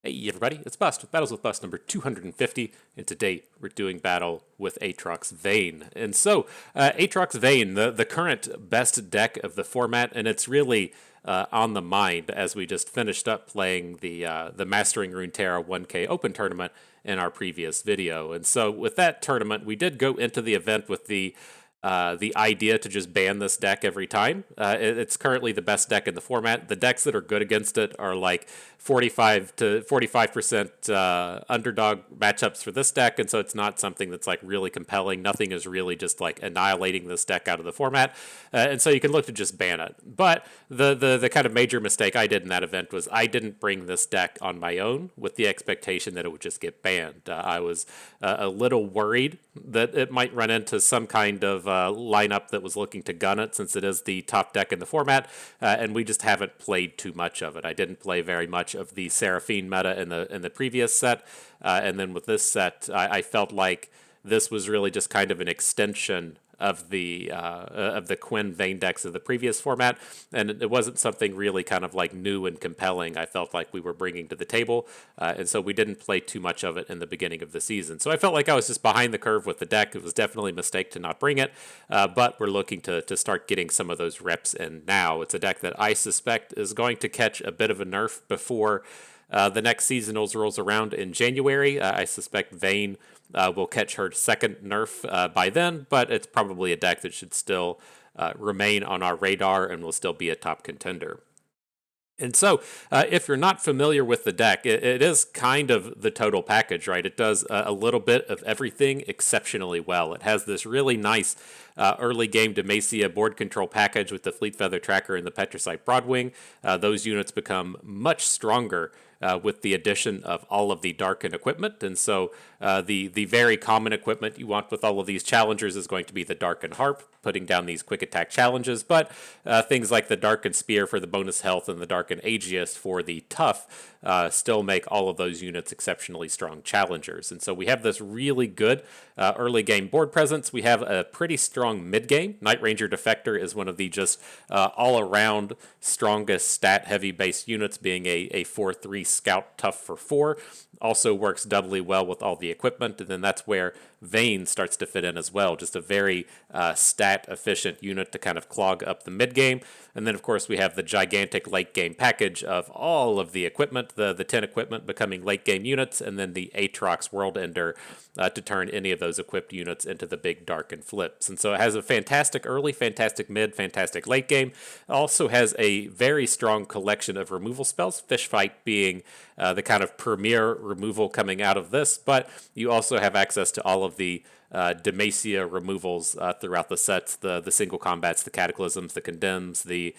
Hey everybody, it's Bust with Battles with Bust number 250, and today we're doing battle with Aatrox Vayne. And so, Aatrox Vayne, the current best deck of the format, and it's really on the mind as we just finished up playing the Mastering Runeterra 1K Open tournament in our previous video. And so, with that tournament, we did go into the event with the idea to just ban this deck every time. It's currently the best deck in the format. The decks that are good against it are like 45 to 45% underdog matchups for this deck, and so it's not something that's like really compelling. Nothing is really just like annihilating this deck out of the format, and so you can look to just ban it. But the kind of major mistake I did in that event was I didn't bring this deck on my own with the expectation that it would just get banned. I was a little worried that it might run into some kind of lineup that was looking to gun it, since it is the top deck in the format, and we just haven't played too much of it. I didn't play very much of the Seraphine meta in the previous set, and then with this set, I felt like this was really just kind of an extension of the Quinn Vayne decks of the previous format, and it wasn't something really kind of like new and compelling. I felt like we were bringing to the table, and so we didn't play too much of it in the beginning of the season. So I felt like I was just behind the curve with the deck. It was definitely a mistake to not bring it, but we're looking to start getting some of those reps in now. It's a deck that I suspect is going to catch a bit of a nerf before the next seasonals rolls around in January. I suspect Vayne will catch her second nerf by then, but it's probably a deck that should still remain on our radar and will still be a top contender. And so, if you're not familiar with the deck, it is kind of the total package, right? It does a little bit of everything exceptionally well. It has this really nice early game Demacia board control package with the Fleet Feather Tracker and the Petricite Broadwing. Those units become much stronger with the addition of all of the Darken equipment. And so the very common equipment you want with all of these challengers is going to be the Darken Harp, putting down these quick attack challenges, but things like the Darken Spear for the bonus health and the Darken Aegis for the tough still make all of those units exceptionally strong challengers. And so we have this really good early game board presence. We have a pretty strong mid game. Night Ranger Defector is one of the just all around strongest stat heavy base units, being a 4/3 scout tough for 4. Also works doubly well with all the equipment, and then that's where Vayne starts to fit in as well. Just a very stat efficient unit to kind of clog up the mid game. And then of course we have the gigantic late game package of all of the equipment, the 10 equipment becoming late game units, and then the Aatrox World Ender to turn any of those equipped units into the big Darken flips. And so it has a fantastic early, fantastic mid, fantastic late game. It also has a very strong collection of removal spells, Fish Fight being the kind of premier removal coming out of this, but you also have access to all of the Demacia removals throughout the sets, the single combats, the cataclysms, the condemns, the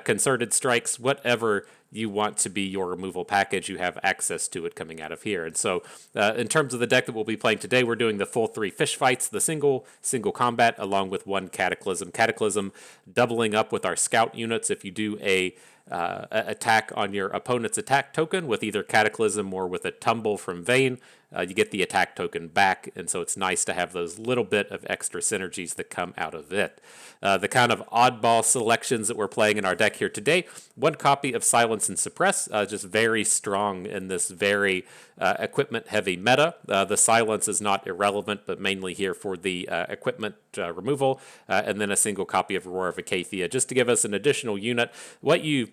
concerted strikes, whatever you want to be your removal package, you have access to it coming out of here. And so in terms of the deck that we'll be playing today, we're doing the full 3 fish fights, the single combat, along with 1 cataclysm. Cataclysm doubling up with our scout units. If you do a attack on your opponent's attack token with either Cataclysm or with a tumble from Vayne, you get the attack token back, and so it's nice to have those little bit of extra synergies that come out of it. The kind of oddball selections that we're playing in our deck here today: 1 copy of Silence and Suppress, just very strong in this very equipment-heavy meta. The Silence is not irrelevant, but mainly here for the equipment removal, and then a single copy of Roar of Acacia, just to give us an additional unit. What you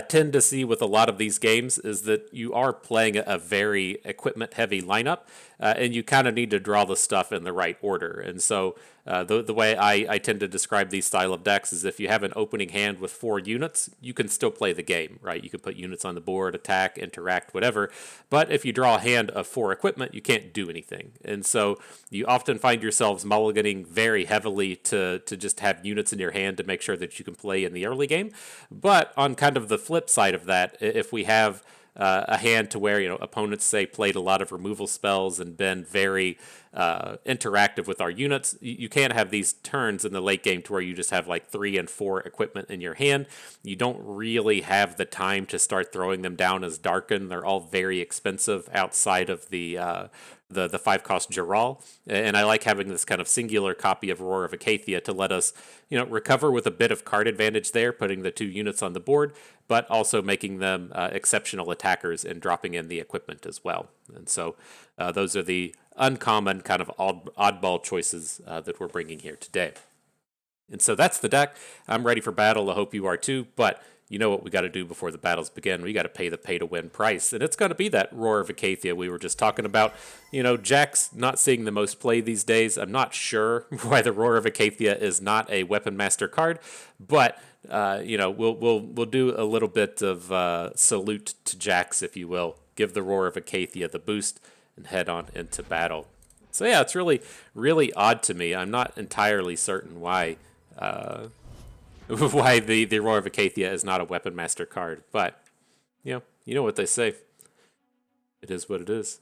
tend to see with a lot of these games is that you are playing a very equipment heavy lineup, and you kind of need to draw the stuff in the right order. And so the way I tend to describe these style of decks is, if you have an opening hand with 4 units, you can still play the game, right? You can put units on the board, attack, interact, whatever. But if you draw a hand of 4 equipment, you can't do anything. And so you often find yourselves mulliganing very heavily to just have units in your hand to make sure that you can play in the early game. But on kind of the flip side of that, if we have a hand to where, opponents say played a lot of removal spells and been very interactive with our units, you can't have these turns in the late game to where you just have like 3 and 4 equipment in your hand. You don't really have the time to start throwing them down as Darken. They're all very expensive outside of the the 5-cost Giral, and I like having this kind of singular copy of Roar of Acacia to let us, recover with a bit of card advantage there, putting the 2 units on the board, but also making them exceptional attackers and dropping in the equipment as well. And so those are the uncommon kind of oddball choices that we're bringing here today. And so that's the deck. I'm ready for battle. I hope you are too, but you know what we got to do before the battles begin. We got to pay the pay-to-win price, and it's going to be that Roar of Acacia we were just talking about. Jack's not seeing the most play these days. I'm not sure why the Roar of Acacia is not a Weapon Master card, but we'll do a little bit of salute to Jax, if you will. Give the Roar of Acacia the boost and head on into battle. So yeah, it's really, really odd to me. I'm not entirely certain why. Why the Roar of Acacia is not a Weapon Master card, but you know what they say. It is what it is.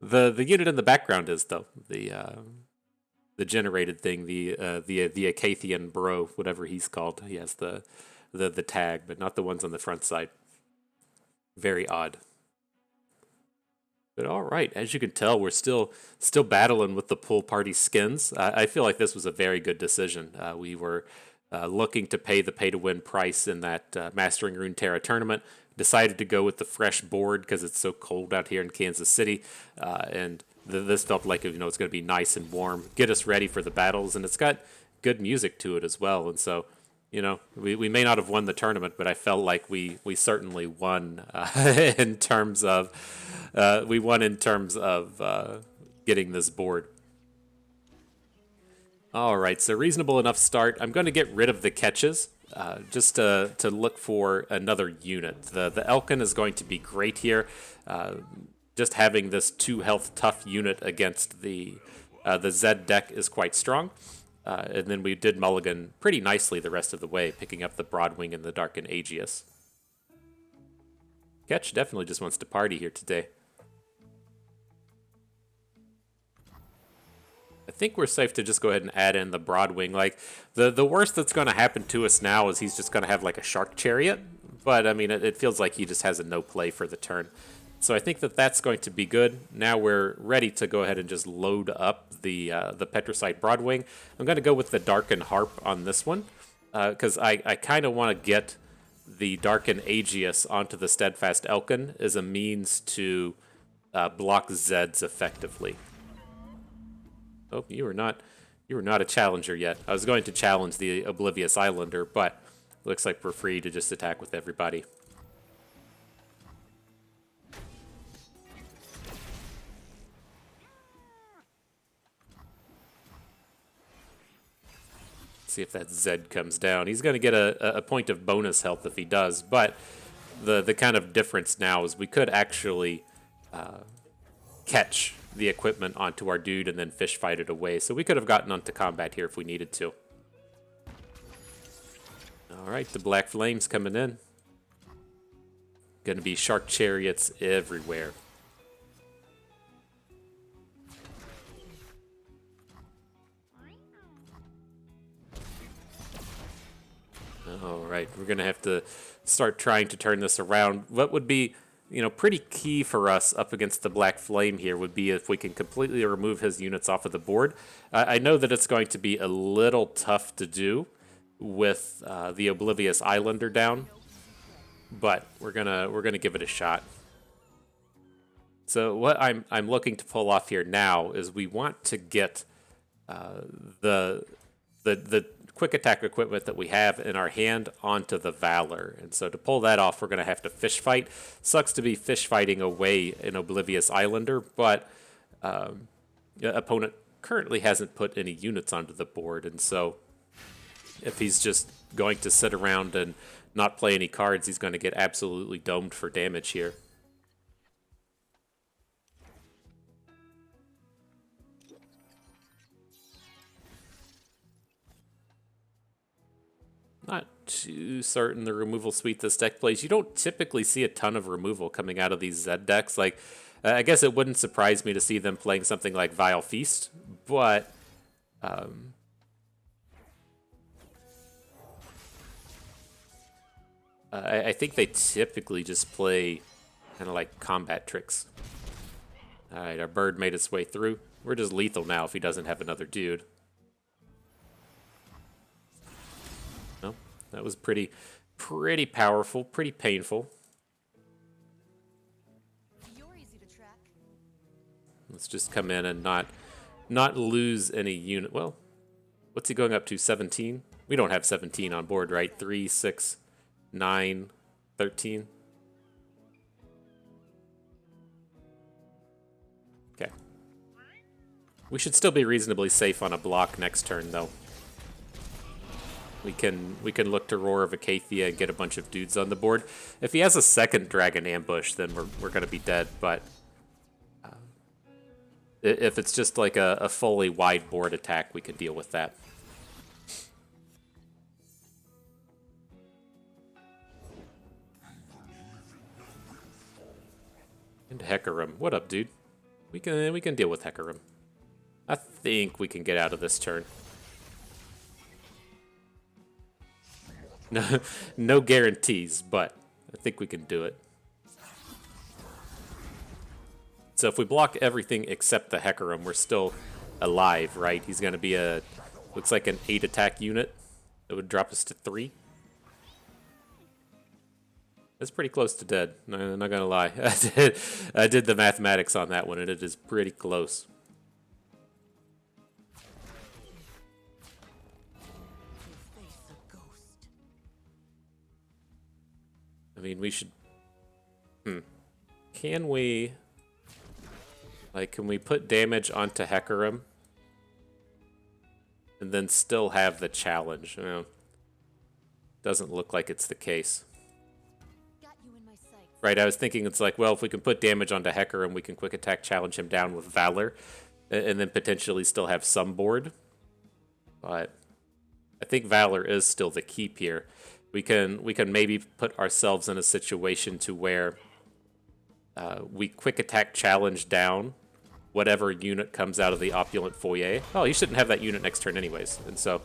The unit in the background is though the generated thing, the Acacian bro, whatever he's called. He has the tag, but not the ones on the front side. Very odd. But all right, as you can tell, we're still battling with the pool party skins. I feel like this was a very good decision. We were looking to pay the pay-to-win price in that Mastering Runeterra tournament. Decided to go with the fresh board because it's so cold out here in Kansas City, and this felt like it's going to be nice and warm, get us ready for the battles, and it's got good music to it as well. And so, we may not have won the tournament, but I felt like we certainly won in terms of getting this board. All right, so reasonable enough start. I'm going to get rid of the catches just to look for another unit. The Elkin is going to be great here. Just having this 2 health tough unit against the Zed deck is quite strong. And then we did mulligan pretty nicely the rest of the way, picking up the Broadwing and the Darken Aegeus. Ketch definitely just wants to party here today. I think we're safe to just go ahead and add in the Broadwing. Like, the worst that's going to happen to us now is he's just going to have like a Shark Chariot. But, I mean, it feels like he just has a no play for the turn. So I think that's going to be good. Now we're ready to go ahead and just load up the Petricite Broadwing. I'm going to go with the Darken Harp on this one because I kind of want to get the Darken Aegeus onto the Steadfast Elkin as a means to block Zeds effectively. Oh, you were not a challenger yet. I was going to challenge the Oblivious Islander, but looks like we're free to just attack with everybody. See if that Zed comes down. He's going to get a point of bonus health if he does, but the kind of difference now is we could actually catch the equipment onto our dude and then fish fight it away. So we could have gotten onto combat here if we needed to. All right, the Black Flames coming in. Going to be Shark Chariots everywhere. All right, we're going to have to start trying to turn this around. What would be, pretty key for us up against the Black Flame here would be if we can completely remove his units off of the board. I know that it's going to be a little tough to do with the Oblivious Islander down, but we're gonna give it a shot. So what I'm looking to pull off here now is we want to get the quick attack equipment that we have in our hand onto the Valor. And so to pull that off, we're going to have to fish fight. Sucks to be fish fighting away an Oblivious Islander, but opponent currently hasn't put any units onto the board. And so if he's just going to sit around and not play any cards, he's going to get absolutely domed for damage here. Not too certain the removal suite this deck plays. You don't typically see a ton of removal coming out of these Zed decks. Like, I guess it wouldn't surprise me to see them playing something like Vile Feast, but I think they typically just play Kind of like combat tricks. Alright, our bird made its way through. We're just lethal now if he doesn't have another dude. No, that was pretty powerful, pretty painful. You're easy to track. Let's just come in and not lose any unit. Well, what's he going up to? 17? We don't have 17 on board, right? 3, 6, 9, 13. Okay. We should still be reasonably safe on a block next turn, though. We can look to Roar of Acacia and get a bunch of dudes on the board. If he has a second Dragon Ambush, then we're going to be dead, but if it's just like a fully wide board attack, we can deal with that. And Hecarim. What up, dude? We can deal with Hecarim. I think we can get out of this turn. No, no guarantees, but I think we can do it. So if we block everything except the Hecarim, we're still alive, right? He's going to be looks like an 8 attack unit. That would drop us to 3. That's pretty close to dead. No, not going to lie. I did the mathematics on that one, and it is pretty close. I mean, we should... Can we... Like, can we put damage onto Hecarim? And then still have the challenge? You know, doesn't look like it's the case. Right, I was thinking it's like, well, if we can put damage onto Hecarim, we can quick attack challenge him down with Valor. And then potentially still have some board. But I think Valor is still the keep here. We can maybe put ourselves in a situation to where we quick attack challenge down whatever unit comes out of the Opulent Foyer. Oh, you shouldn't have that unit next turn anyways. And so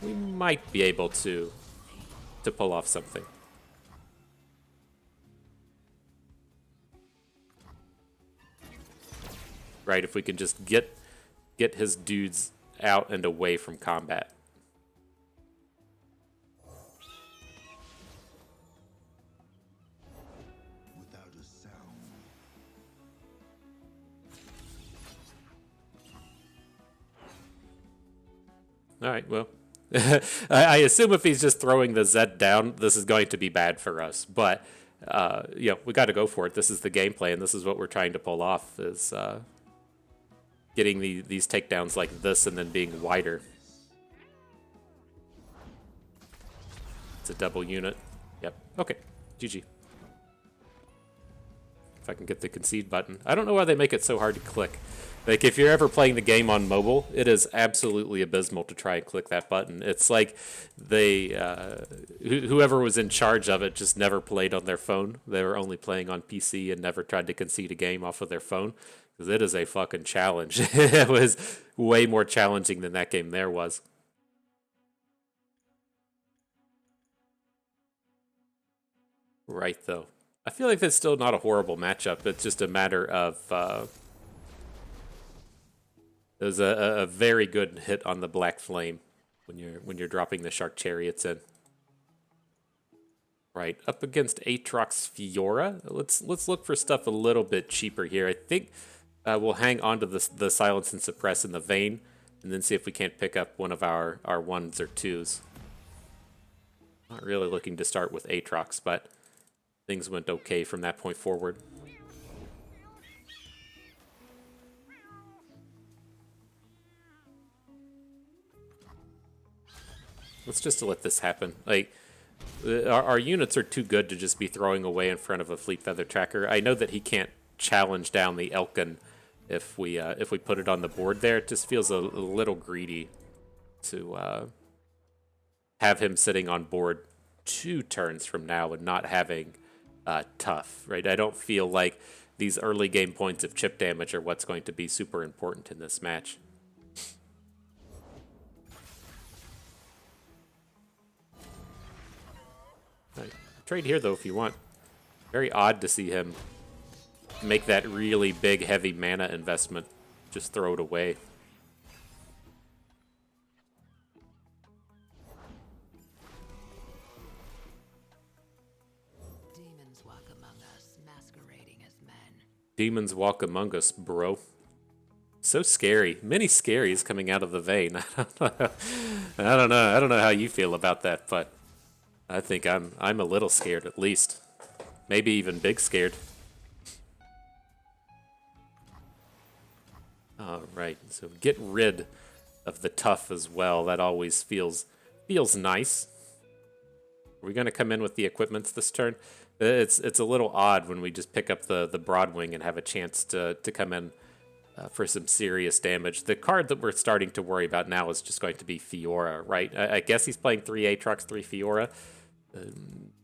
we might be able to pull off something. Right, if we can just get his dudes out and away from combat. All right, well, I assume if he's just throwing the Zed down, this is going to be bad for us. But, you know, we got to go for it. This is the gameplay, and this is what we're trying to pull off, is getting these takedowns like this and then being wider. It's a double unit. Yep. Okay. GG. If I can get the concede button. I don't know why they make it so hard to click. Like, if you're ever playing the game on mobile, it is absolutely abysmal to try and click that button. It's like they, whoever was in charge of it just never played on their phone. They were only playing on PC and never tried to concede a game off of their phone. Because it is a fucking challenge. It was way more challenging than that game there was. Right, though. I feel like that's still not a horrible matchup. It's just a matter of... There's a very good hit on the Black Flame when you're dropping the Shark Chariots in. Right, up against Aatrox Fiora. Let's look for stuff a little bit cheaper here. I think we'll hang on to the Silence and Suppress in the Vayne, and then see if we can't pick up one of our 1s or 2s. Not really looking to start with Aatrox, but things went okay from that point forward. Let's just let this happen. Like, our units are too good to just be throwing away in front of a Fleet Feather Tracker. I know that he can't challenge down the Elkin if we put it on the board there. It just feels a little greedy to have him sitting on board 2 turns from now and not having tough, right? I don't feel like these early game points of chip damage are what's going to be super important in this match. Right. Trade here, though, if you want. Very odd to see him make that really big, heavy mana investment. Just throw it away. Demons walk among us, masquerading as men. Demons walk among us, bro. So scary. Many scaries coming out of the Vayne. I don't know. I don't know how you feel about that, but I think I'm a little scared at least. Maybe even big scared. All right, so get rid of the tough as well. That always feels nice. Are we gonna come in with the equipments this turn? It's a little odd when we just pick up the Broadwing and have a chance to come in for some serious damage. The card that we're starting to worry about now is just going to be Fiora, right? I guess he's playing 3 Aatrox, 3 Fiora.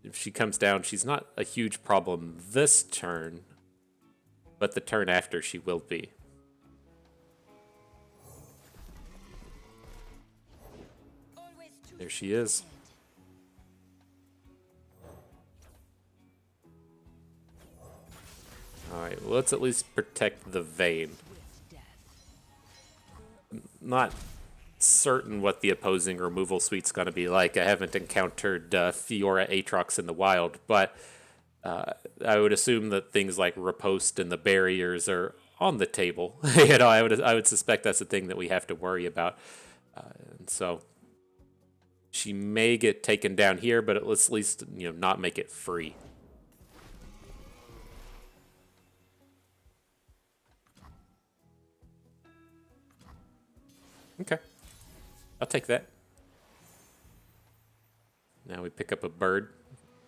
If she comes down, she's not a huge problem this turn, but the turn after she will be. There she is. Alright, well, let's at least protect the Vayne. Not certain what the opposing removal suite's going to be like. I haven't encountered Fiora Aatrox in the wild, but I would assume that things like Riposte and the barriers are on the table. You know, I would suspect that's a thing that we have to worry about. And so she may get taken down here, but let's at least, you know, not make it free. Okay. I'll take that. Now we pick up a bird.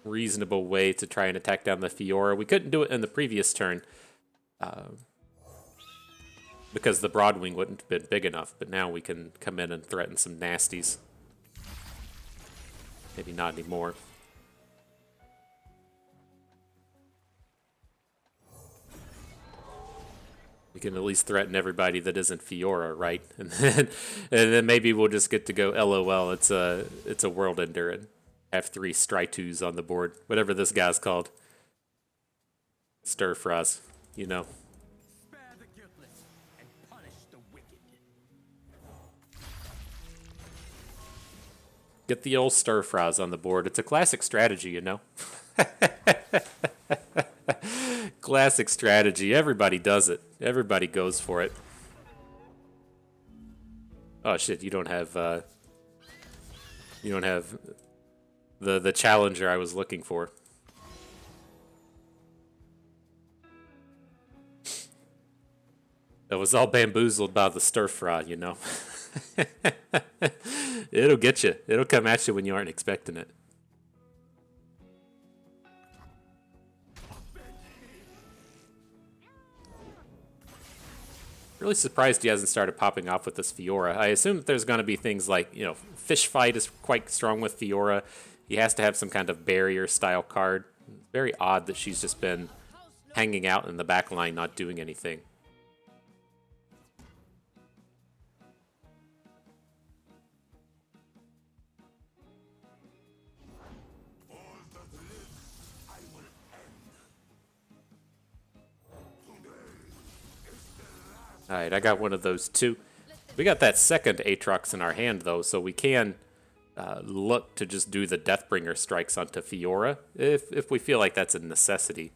Reasonable way to try and attack down the Fiora. We couldn't do it in the previous turn because the Broadwing wouldn't have been big enough, but now we can come in and threaten some nasties. Maybe not anymore. We can at least threaten everybody that isn't Fiora, right? And then maybe we'll just get to go LOL. It's a world ender and have 3 Stritus on the board. Whatever this guy's called. Stir fries, you know. Spare the guiltless and punish the wicked. Get the old stir fries on the board. It's a classic strategy, you know. Classic strategy. Everybody does it. Everybody goes for it. Oh shit! You don't have the challenger I was looking for. That was all bamboozled by the stir fry, you know. It'll get you. It'll come at you when you aren't expecting it. Really surprised he hasn't started popping off with this Fiora. I assume that there's going to be things like, you know, Fish Fight is quite strong with Fiora. He has to have some kind of barrier style card. Very odd that she's just been hanging out in the back line, not doing anything. Alright, I got one of those too. We got that second Aatrox in our hand though, so we can look to just do the Deathbringer strikes onto Fiora if we feel like that's a necessity.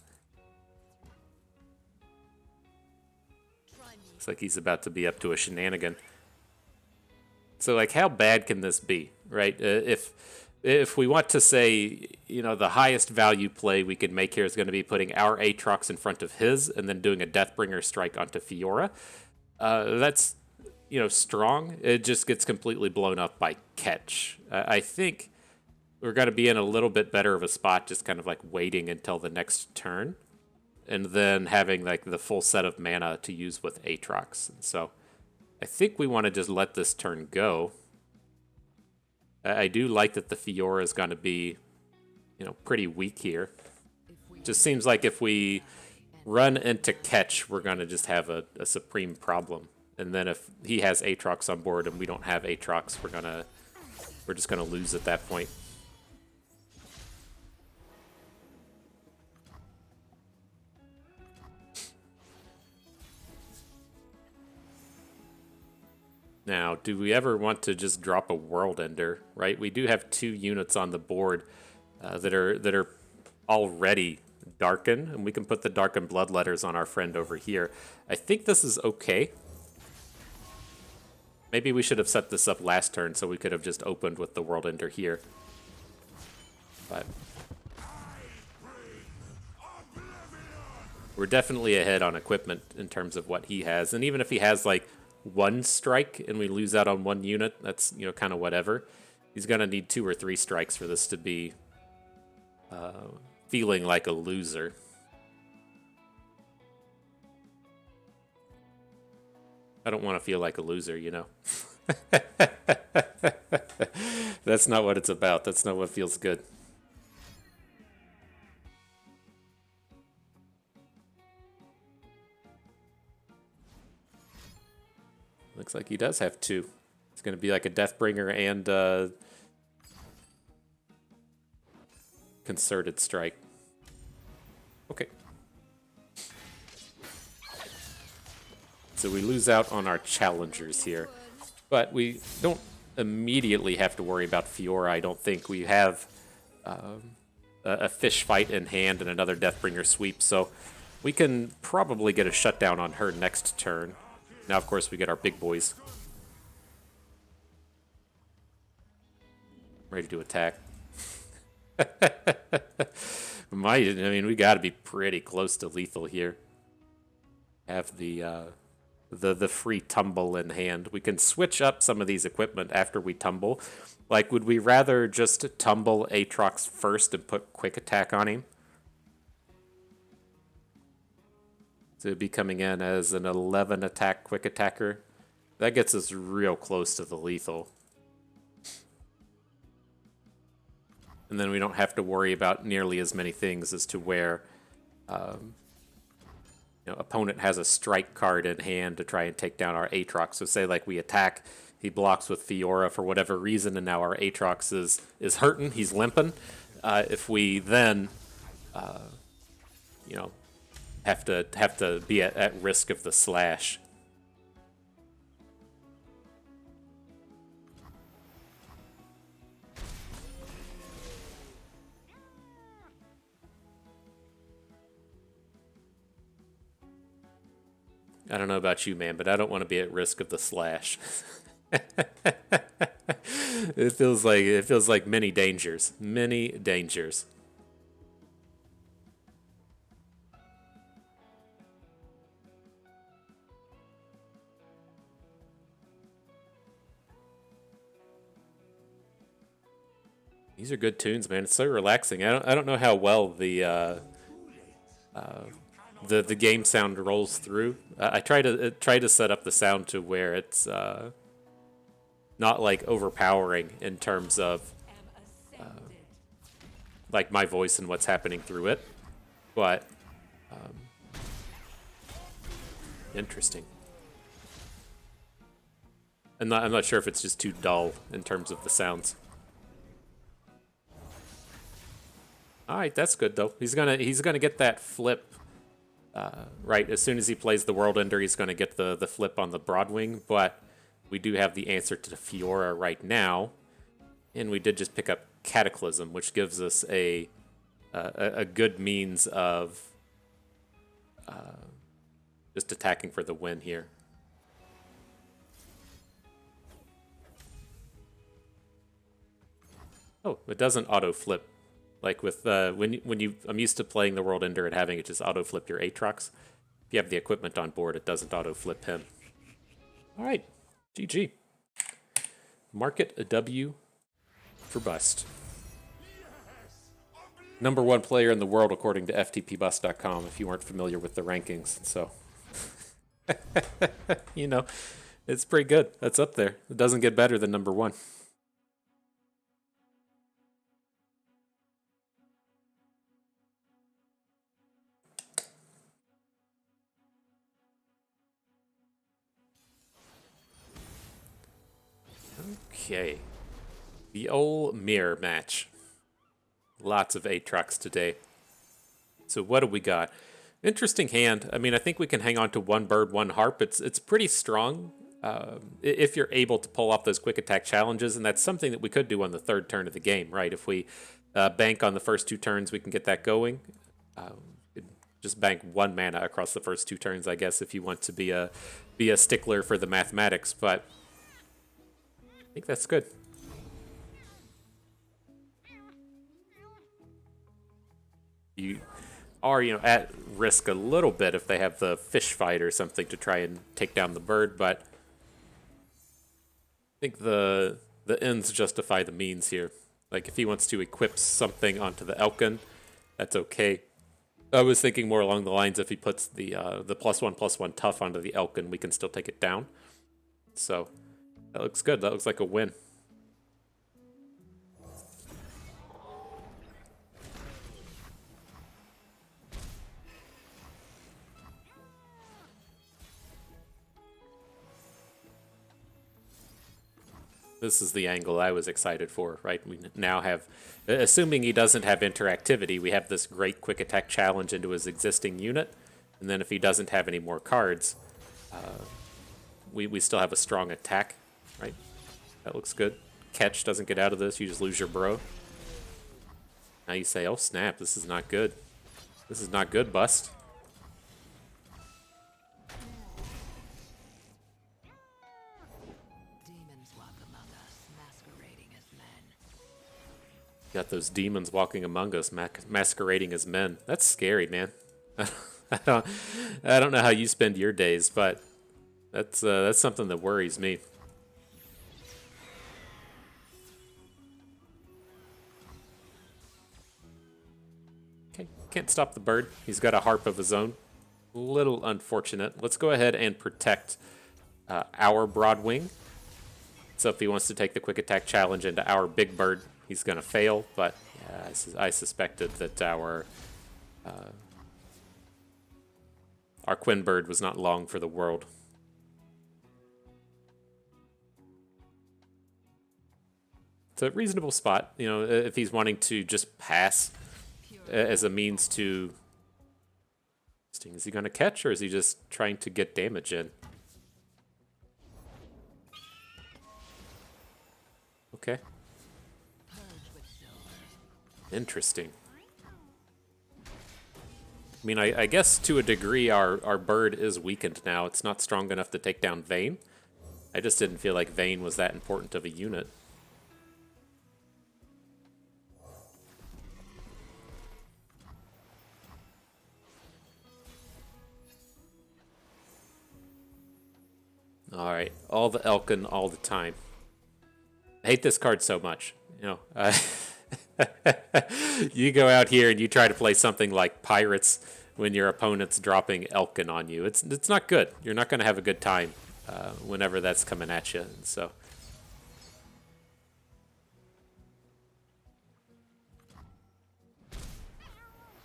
Looks like he's about to be up to a shenanigan. So like, how bad can this be, right? If we want to say, you know, the highest value play we could make here is going to be putting our Aatrox in front of his and then doing a Deathbringer strike onto Fiora. That's, you know, strong. It just gets completely blown up by catch. I think we're going to be in a little bit better of a spot, just kind of like waiting until the next turn and then having like the full set of mana to use with Aatrox. And so I think we want to just let this turn go. I do like that the Fiora is going to be, you know, pretty weak here. Just seems like if we run into catch, we're going to just have a supreme problem. And then if he has Aatrox on board and we don't have Aatrox, we're just going to lose at that point. Now, do we ever want to just drop a World Ender, right? We do have 2 units on the board that are already Darken, and we can put the Darken Bloodletters on our friend over here. I think this is okay. Maybe we should have set this up last turn so we could have just opened with the World Ender here. But we're definitely ahead on equipment in terms of what he has. And even if he has like 1 strike and we lose out on 1 unit, that's, you know, kind of whatever. He's going to need 2 or 3 strikes for this to be feeling like a loser. I don't want to feel like a loser, you know. That's not what it's about. That's not what feels good. Looks like he does have 2. It's going to be like a Deathbringer and Concerted Strike. Okay. So we lose out on our challengers here. But we don't immediately have to worry about Fiora. I don't think we have a fish fight in hand and another Deathbringer sweep. So we can probably get a shutdown on her next turn. Now, of course, we get our big boys. Ready to attack. I mean, we got to be pretty close to lethal here. Have the free tumble in hand. We can switch up some of these equipment after we tumble. Like, would we rather just tumble Aatrox first and put quick attack on him? To be coming in as an 11 attack quick attacker. That gets us real close to the lethal. And then we don't have to worry about nearly as many things as to where opponent has a strike card in hand to try and take down our Aatrox. So say like we attack, he blocks with Fiora for whatever reason, and now our Aatrox is hurting, he's limping. If we then have to be at risk of the slash. I don't know about you, man, but I don't want to be at risk of the slash. It feels like many dangers. Many dangers. These are good tunes, man. It's so relaxing. I don't know how well the game sound rolls through. I try to set up the sound to where it's not like overpowering in terms of like my voice and what's happening through it, but interesting. I'm not sure if it's just too dull in terms of the sounds. All right, that's good though. He's gonna get that flip. Right, as soon as he plays the World Ender, he's going to get the flip on the Broadwing, but we do have the answer to the Fiora right now, and we did just pick up Cataclysm, which gives us a good means of just attacking for the win here. Oh, it doesn't auto-flip. Like with I'm used to playing the World Ender and having it just auto flip your Aatrox. If you have the equipment on board, it doesn't auto flip him. All right, GG. Market a W for Bust. #1 player in the world according to FTPBust.com. If you weren't familiar with the rankings, so it's pretty good. That's up there. It doesn't get better than #1. Okay, the old mirror match. Lots of Aatrox today. So what do we got? Interesting hand. I mean, I think we can hang on to 1 bird, 1 harp. It's pretty strong. if you're able to pull off those quick attack challenges, and that's something that we could do on the third turn of the game, right? If we bank on the first 2 turns, we can get that going. Just bank 1 mana across the first 2 turns, I guess, if you want to be a stickler for the mathematics. But I think that's good. You are, at risk a little bit if they have the fish fight or something to try and take down the bird, but I think the ends justify the means here. Like, if he wants to equip something onto the Elkin, that's okay. I was thinking more along the lines if he puts the +1/+1 tough onto the Elkin, we can still take it down. So that looks good. That looks like a win. This is the angle I was excited for, right? We now have, assuming he doesn't have interactivity, we have this great quick attack challenge into his existing unit. And then if he doesn't have any more cards, we still have a strong attack, right? That looks good. Catch doesn't get out of this, you just lose your bro. Now you say, oh snap, this is not good. This is not good, Bust. Demons walk among us, masquerading as men. Got those demons walking among us, masquerading as men. That's scary, man. I don't know how you spend your days, but that's something that worries me. Okay, can't stop the bird. He's got a harp of his own. Little unfortunate. Let's go ahead and protect our Broadwing. So if he wants to take the quick attack challenge into our big bird, he's going to fail. But yeah, I suspected that our Quinn bird was not long for the world. It's a reasonable spot, if he's wanting to just pass as a means to... Is he going to catch, or is he just trying to get damage in? Okay. Interesting. I mean, I guess to a degree our bird is weakened now. It's not strong enough to take down Vayne. I just didn't feel like Vayne was that important of a unit. Alright, all the Elkin all the time. I hate this card so much. You go out here and you try to play something like Pirates when your opponent's dropping Elkin on you. It's not good. You're not going to have a good time whenever that's coming at you. So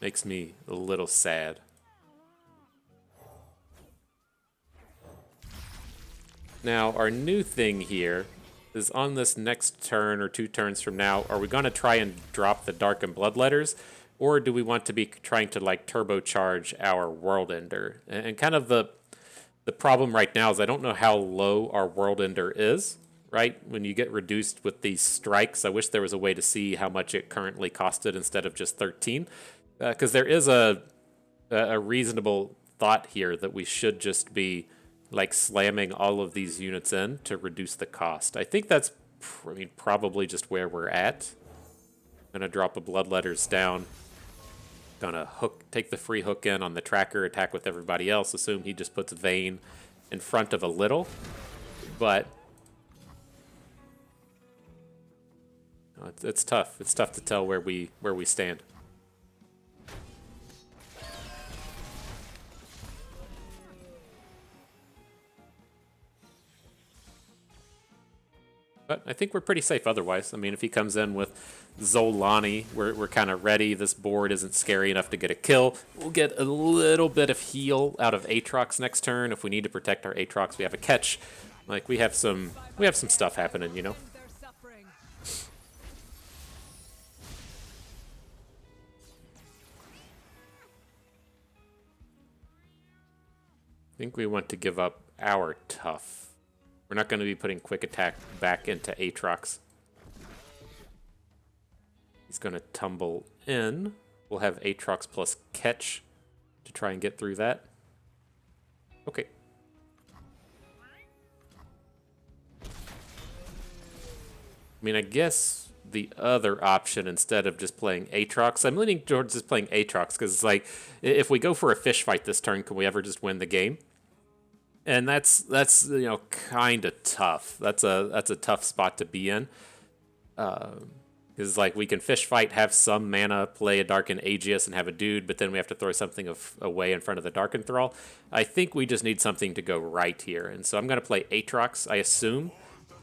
makes me a little sad. Now, our new thing here is on this next turn or 2 turns from now, are we going to try and drop the Dark and Bloodletters, or do we want to be trying to like turbocharge our World Ender? And kind of the problem right now is I don't know how low our World Ender is, right? When you get reduced with these strikes, I wish there was a way to see how much it currently costed instead of just 13, because there is a reasonable thought here that we should just be like slamming all of these units in to reduce the cost. I think that's probably just where we're at. I'm gonna drop a Bloodletters down. Gonna take the free hook in on the tracker, attack with everybody else. Assume he just puts Vayne in front of a little, but it's tough. It's tough to tell where we stand. But I think we're pretty safe otherwise. I mean, if he comes in with Zolani, we're kind of ready. This board isn't scary enough to get a kill. We'll get a little bit of heal out of Aatrox next turn. If we need to protect our Aatrox, we have a catch. Like, we have some stuff happening, I think we want to give up our tough. We're not going to be putting quick attack back into Aatrox. He's going to tumble in. We'll have Aatrox plus catch to try and get through that. Okay. I mean, I guess the other option, instead of just playing Aatrox, I'm leaning towards just playing Aatrox, because it's like, if we go for a fish fight this turn, can we ever just win the game? And that's you know, kind of tough. That's a tough spot to be in. Because like, we can fish fight, have some mana, play a Darken Aegis, and have a dude, but then we have to throw something away in front of the Darken Thrall. I think we just need something to go right here, and so I'm going to play Aatrox. I assume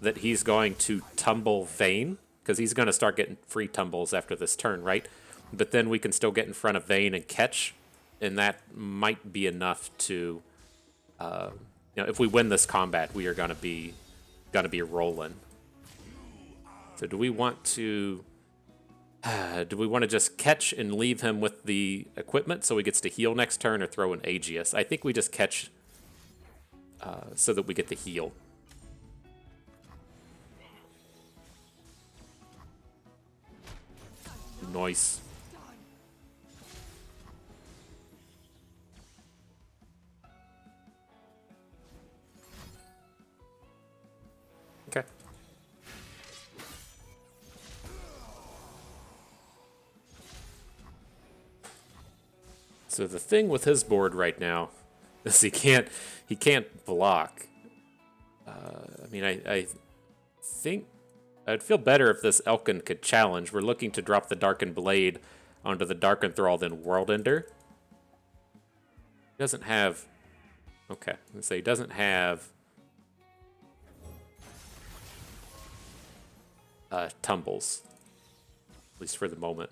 that he's going to tumble Vayne, because he's going to start getting free tumbles after this turn, right? But then we can still get in front of Vayne and catch, and that might be enough to, you know, if we win this combat, we are going to be rolling. So do we want to just catch and leave him with the equipment so he gets to heal next turn, or throw an Aegis? I think we just catch so that we get the heal. Nice. Okay. So the thing with his board right now is he can't block. I mean, I think I'd feel better if this Elkin could challenge. We're looking to drop the Darkened Blade onto the Darken Thrall, then World Ender. He doesn't have... Okay, let's say he doesn't have... tumbles. At least for the moment.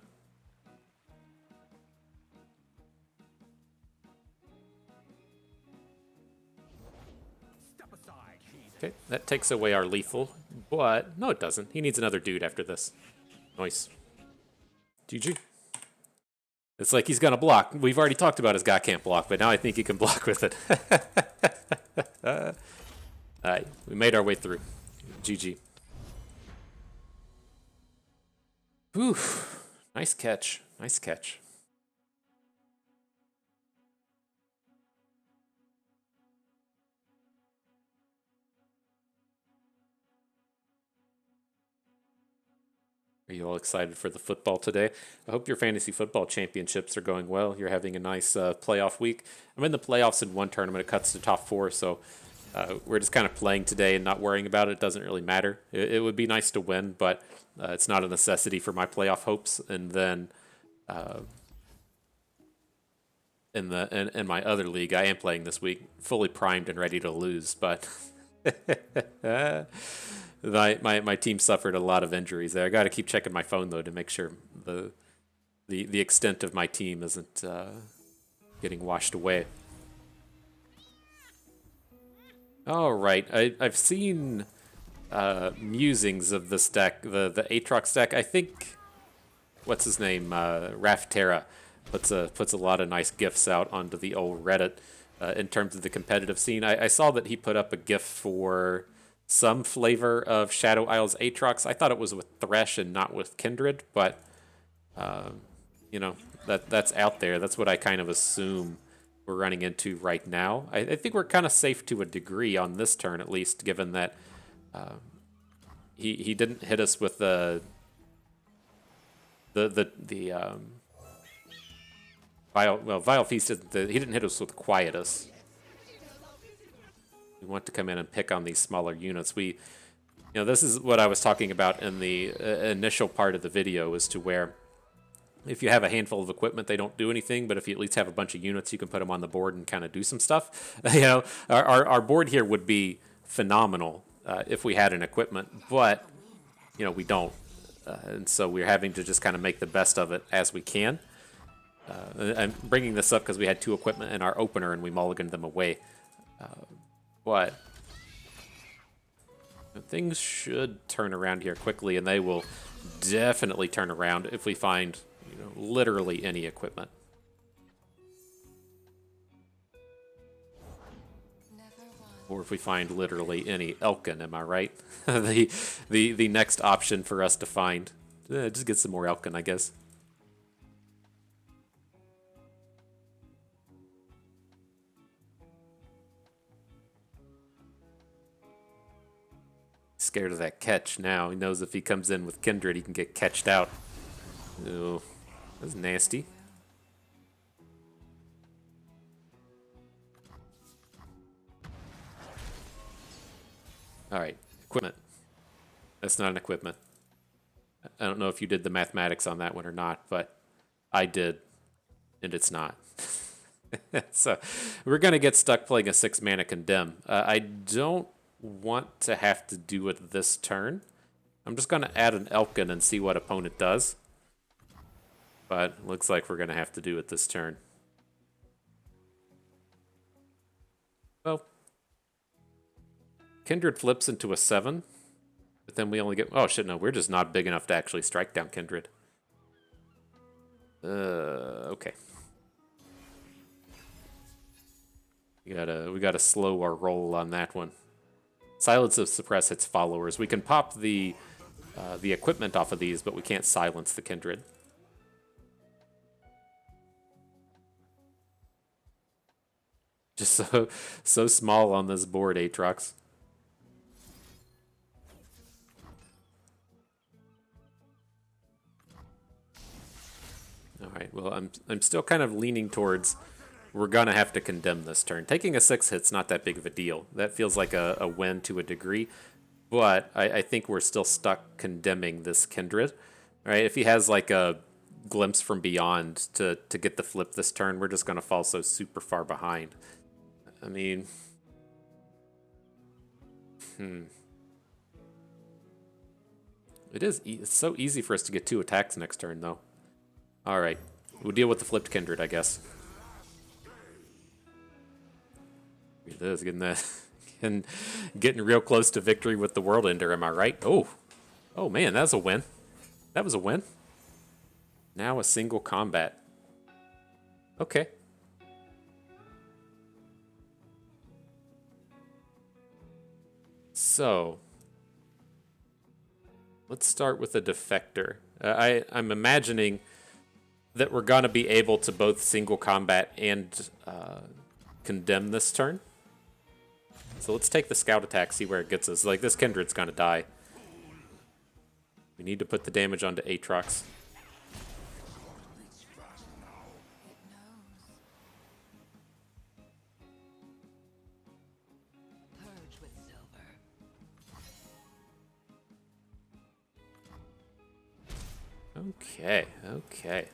Okay, that takes away our lethal, but no, it doesn't. He needs another dude after this. Nice. GG. It's like he's gonna block. We've already talked about his guy can't block, but now I think he can block with it. Alright, we made our way through. GG. Whew. Nice catch. Nice catch. Are you all excited for the football today? I hope your fantasy football championships are going well. You're having a nice playoff week. I'm in the playoffs in one tournament. It cuts to top 4, so we're just kind of playing today and not worrying about it. It doesn't really matter. It would be nice to win, but it's not a necessity for my playoff hopes. And then in my other league, I am playing this week, fully primed and ready to lose, but... My team suffered a lot of injuries there. I got to keep checking my phone though to make sure the extent of my team isn't getting washed away. All right, I've seen musings of this deck, the Aatrox deck. I think what's his name, Runeterra, puts a lot of nice gifs out onto the old Reddit in terms of the competitive scene. I saw that he put up a gif for some flavor of Shadow Isles Aatrox. I thought it was with Thresh and not with Kindred, but you know, that's out there. That's what I kind of assume we're running into right now. I think we're kind of safe to a degree on this turn, at least, given that he didn't hit us with the Vile Feast. He didn't hit us with Quietus. We want to come in and pick on these smaller units. This is what I was talking about in the initial part of the video, as to where if you have a handful of equipment, they don't do anything, but if you at least have a bunch of units, you can put them on the board and kind of do some stuff. Our board here would be phenomenal if we had an equipment, but we don't, and so we're having to just kind of make the best of it as we can. I'm bringing this up because we had 2 equipment in our opener and we mulliganed them away. But things should turn around here quickly, and they will definitely turn around if we find, literally any equipment. Or if we find literally any Elkin, am I right? The next option for us to find. Just get some more Elkin, I guess. Scared of that catch now. He knows if he comes in with Kindred, he can get catched out. Ooh, that's nasty. All right, equipment. That's not an equipment. I don't know if you did the mathematics on that one or not, but I did, and it's not. So we're going to get stuck playing a 6-mana Condemn. I don't want to have to do it this turn. I'm just going to add an Elkin and see what opponent does. But looks like we're going to have to do it this turn. Well, Kindred flips into a 7. But then we only get... Oh, shit, no. We're just not big enough to actually strike down Kindred. Okay. We gotta slow our roll on that one. Silence of Suppress hits followers. We can pop the equipment off of these, but we can't silence the Kindred. Just so small on this board, Aatrox. All right. Well, I'm still kind of leaning towards we're gonna have to condemn this turn. Taking a 6 hit's not that big of a deal. That feels like a win to a degree, but I think we're still stuck condemning this Kindred. All right. If he has like a glimpse from beyond to get the flip this turn, we're just gonna fall so super far behind. I mean, it's so easy for us to get 2 attacks next turn, though. All right, we'll deal with the flipped Kindred, I guess. It is getting that, and getting real close to victory with the World Ender. Am I right? Oh man, that was a win. That was a win. Now a single combat. Okay. So, let's start with a defector. I'm imagining that we're going to be able to both single combat and condemn this turn. So let's take the scout attack, see where it gets us. Like, this Kindred's going to die. We need to put the damage onto Aatrox. Okay.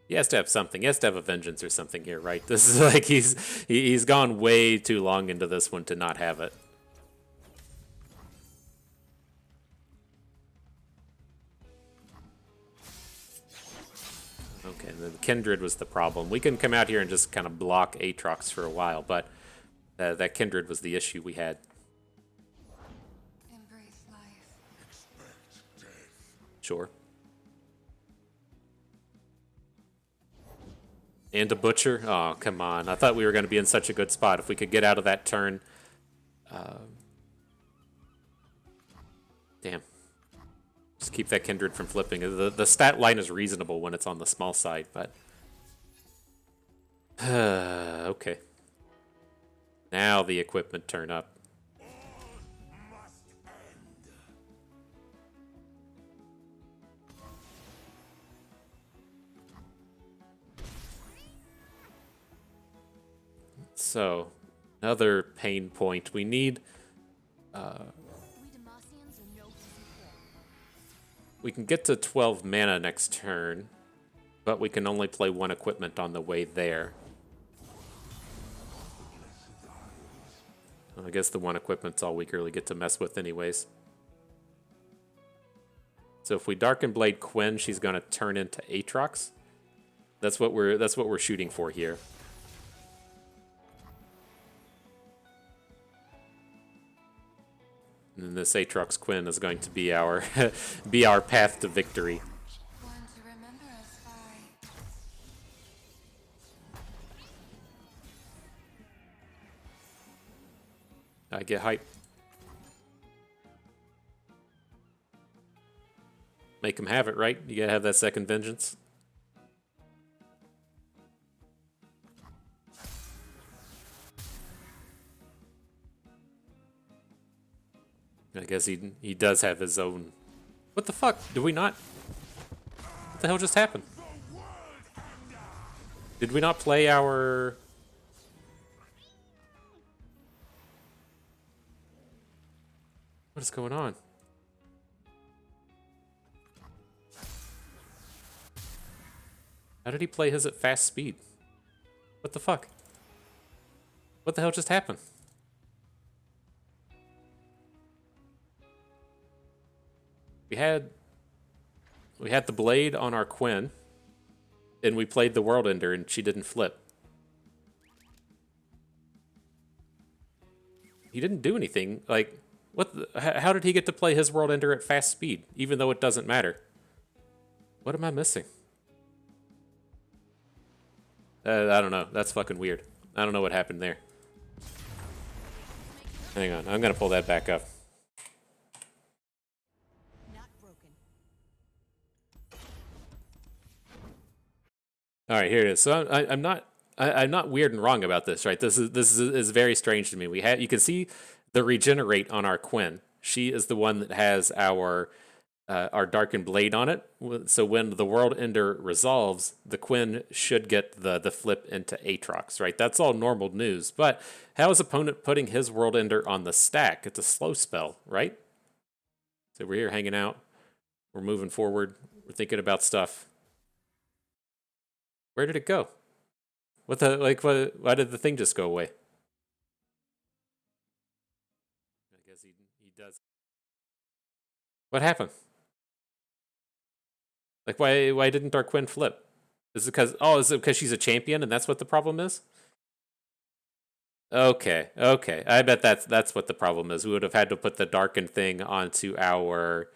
He has to have something. He has to have a vengeance or something here, right? This is like he's gone way too long into this one to not have it. Okay, and then Kindred was the problem. We can come out here and just kind of block Aatrox for a while, but that Kindred was the issue we had. Embrace life. Sure. And a Butcher? Oh, come on. I thought we were going to be in such a good spot. If we could get out of that turn. Damn. Just keep that Kindred from flipping. The stat line is reasonable when it's on the small side, but... okay. Now the equipment turn up. So, another pain point. We need... we can get to 12 mana next turn, but we can only play 1 equipment on the way there. Well, I guess the 1 equipment's all we really get to mess with anyways. So if we Darken Blade Quinn, she's going to turn into Aatrox. That's what we're shooting for here. And this Aatrox Quinn is going to be our be our path to victory. One to remember us by. I get hype. Make him have it, right? You gotta have that second vengeance. I guess he does have his own. What the fuck? Do we not? What the hell just happened? Did we not play our? What is going on? How did he play his at fast speed? What the fuck? What the hell just happened? We had the blade on our Quinn, and we played the World Ender, and she didn't flip. He didn't do anything. Like, what? How did he get to play his World Ender at fast speed, even though it doesn't matter? What am I missing? I don't know. That's fucking weird. I don't know what happened there. Hang on. I'm gonna pull that back up. All right, here it is. So I'm not weird and wrong about this, right? This is very strange to me. You can see the regenerate on our Quinn. She is the one that has our darkened blade on it. So when the World Ender resolves, the Quinn should get the flip into Aatrox, right? That's all normal news. But how is opponent putting his World Ender on the stack? It's a slow spell, right? So we're here hanging out. We're moving forward. We're thinking about stuff. Where did it go? What the, like, why did the thing just go away? I guess he does. What happened? Like, why didn't our Quinn flip? Is it because she's a champion and that's what the problem is? Okay. I bet that's what the problem is. We would have had to put the darkened thing onto our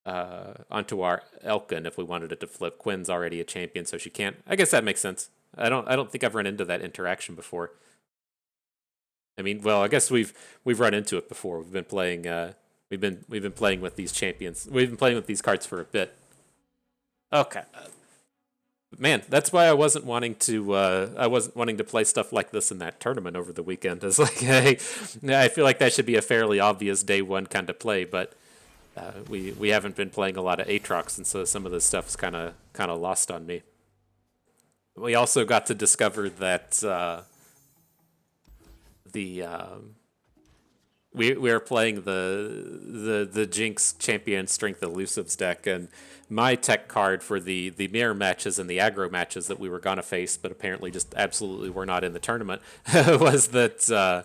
Elkin if we wanted it to flip. Quinn's already a champion, so she can't. I guess that makes sense. I don't think I've run into that interaction before. I mean, well, I guess we've run into it before. We've been playing with these champions. We've been playing with these cards for a bit. Okay. Man, that's why I wasn't wanting to play stuff like this in that tournament over the weekend. It's like, hey, I feel like that should be a fairly obvious day one kind of play, but we haven't been playing a lot of Aatrox, and so some of this stuff is kind of lost on me. We also got to discover that we are playing the Jinx Champion Strength Elusives deck, and my tech card for the mirror matches and the aggro matches that we were gonna face, but apparently just absolutely were not in the tournament, was that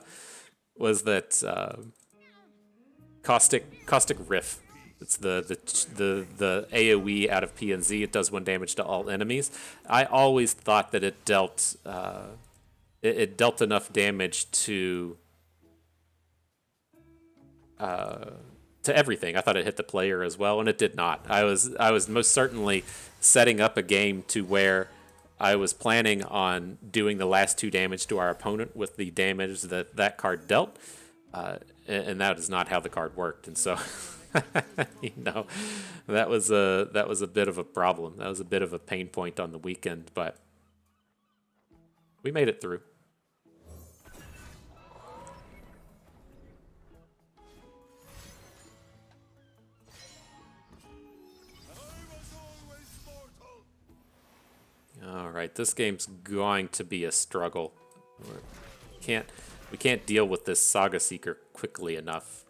Caustic Riff. It's the AoE out of PNZ. It does 1 damage to all enemies. I always thought that it dealt enough damage to everything. I thought it hit the player as well, and it did not. I was most certainly setting up a game to where I was planning on doing the last 2 damage to our opponent with the damage that card dealt, and that is not how the card worked. And so, that was a bit of a problem. That was a bit of a pain point on the weekend, but we made it through. All right, this game's going to be a struggle. We can't deal with this Saga Seeker quickly enough.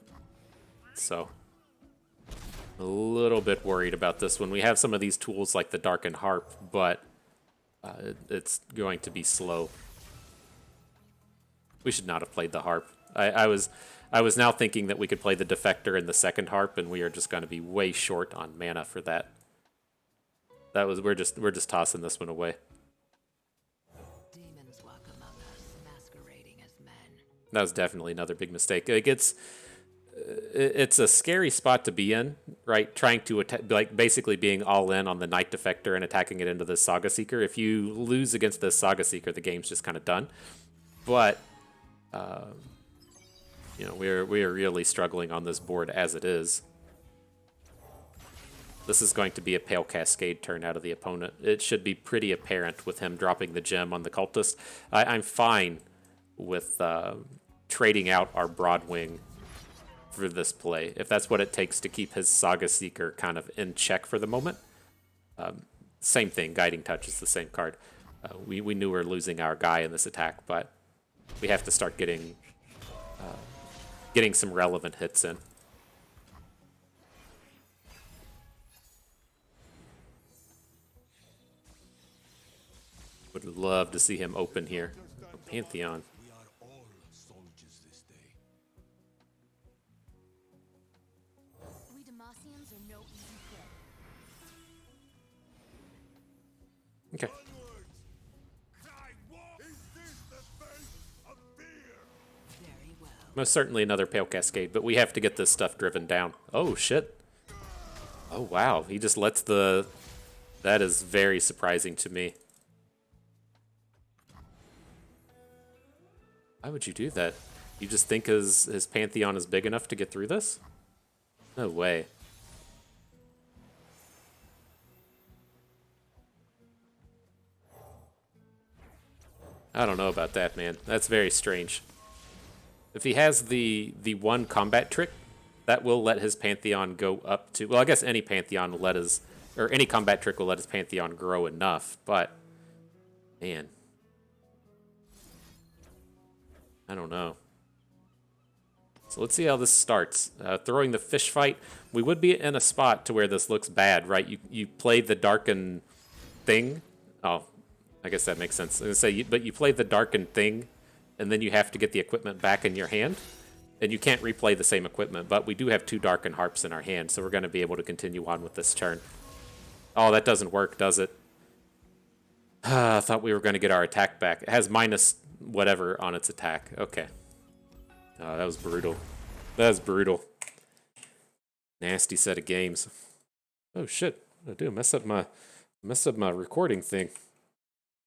So, a little bit worried about this one. We have some of these tools like the Darkened Harp, but it's going to be slow. We should not have played the Harp. I was now thinking that we could play the Defector and the second Harp, and we are just going to be way short on mana for that. We're just tossing this one away. Demons walk among us, masquerading as men. That was definitely another big mistake. Like, it's a scary spot to be in, right? Trying to attack, like basically being all in on the Knight Defector and attacking it into the Saga Seeker. If you lose against the Saga Seeker, the game's just kind of done. But you know, we are really struggling on this board as it is. This is going to be a Pale Cascade turn out of the opponent. It should be pretty apparent with him dropping the gem on the Cultist. I'm fine with trading out our Broadwing for this play, if that's what it takes to keep his Saga Seeker kind of in check for the moment. Same thing, Guiding Touch is the same card. We knew we were losing our guy in this attack, but we have to start getting some relevant hits in. Would love to see him open here. Pantheon. We are all soldiers this day. We Demacians are no easy prey. Okay. Is this the face of fear? Very well. Most certainly another Pale Cascade, but we have to get this stuff driven down. Oh, shit. Oh, wow. He just lets the... That is very surprising to me. Why would you do that? You just think his Pantheon is big enough to get through this? No way. I don't know about that, man. That's very strange. If he has the one combat trick, that will let his Pantheon go up to... Well, I guess any Pantheon will let his... Or any combat trick will let his Pantheon grow enough, but... Man. I don't know. So let's see how this starts. Throwing the fish fight. We would be in a spot to where this looks bad, right? You play the Darken thing. Oh, I guess that makes sense. I was gonna say, but you play the Darken thing, and then you have to get the equipment back in your hand. And you can't replay the same equipment, but we do have 2 Darken Harps in our hand, so we're going to be able to continue on with this turn. Oh, that doesn't work, does it? I thought we were going to get our attack back. It has minus whatever on its attack. Okay. Oh, that was brutal. That was brutal. Nasty set of games. Oh shit! What did I do? Mess up my recording thing.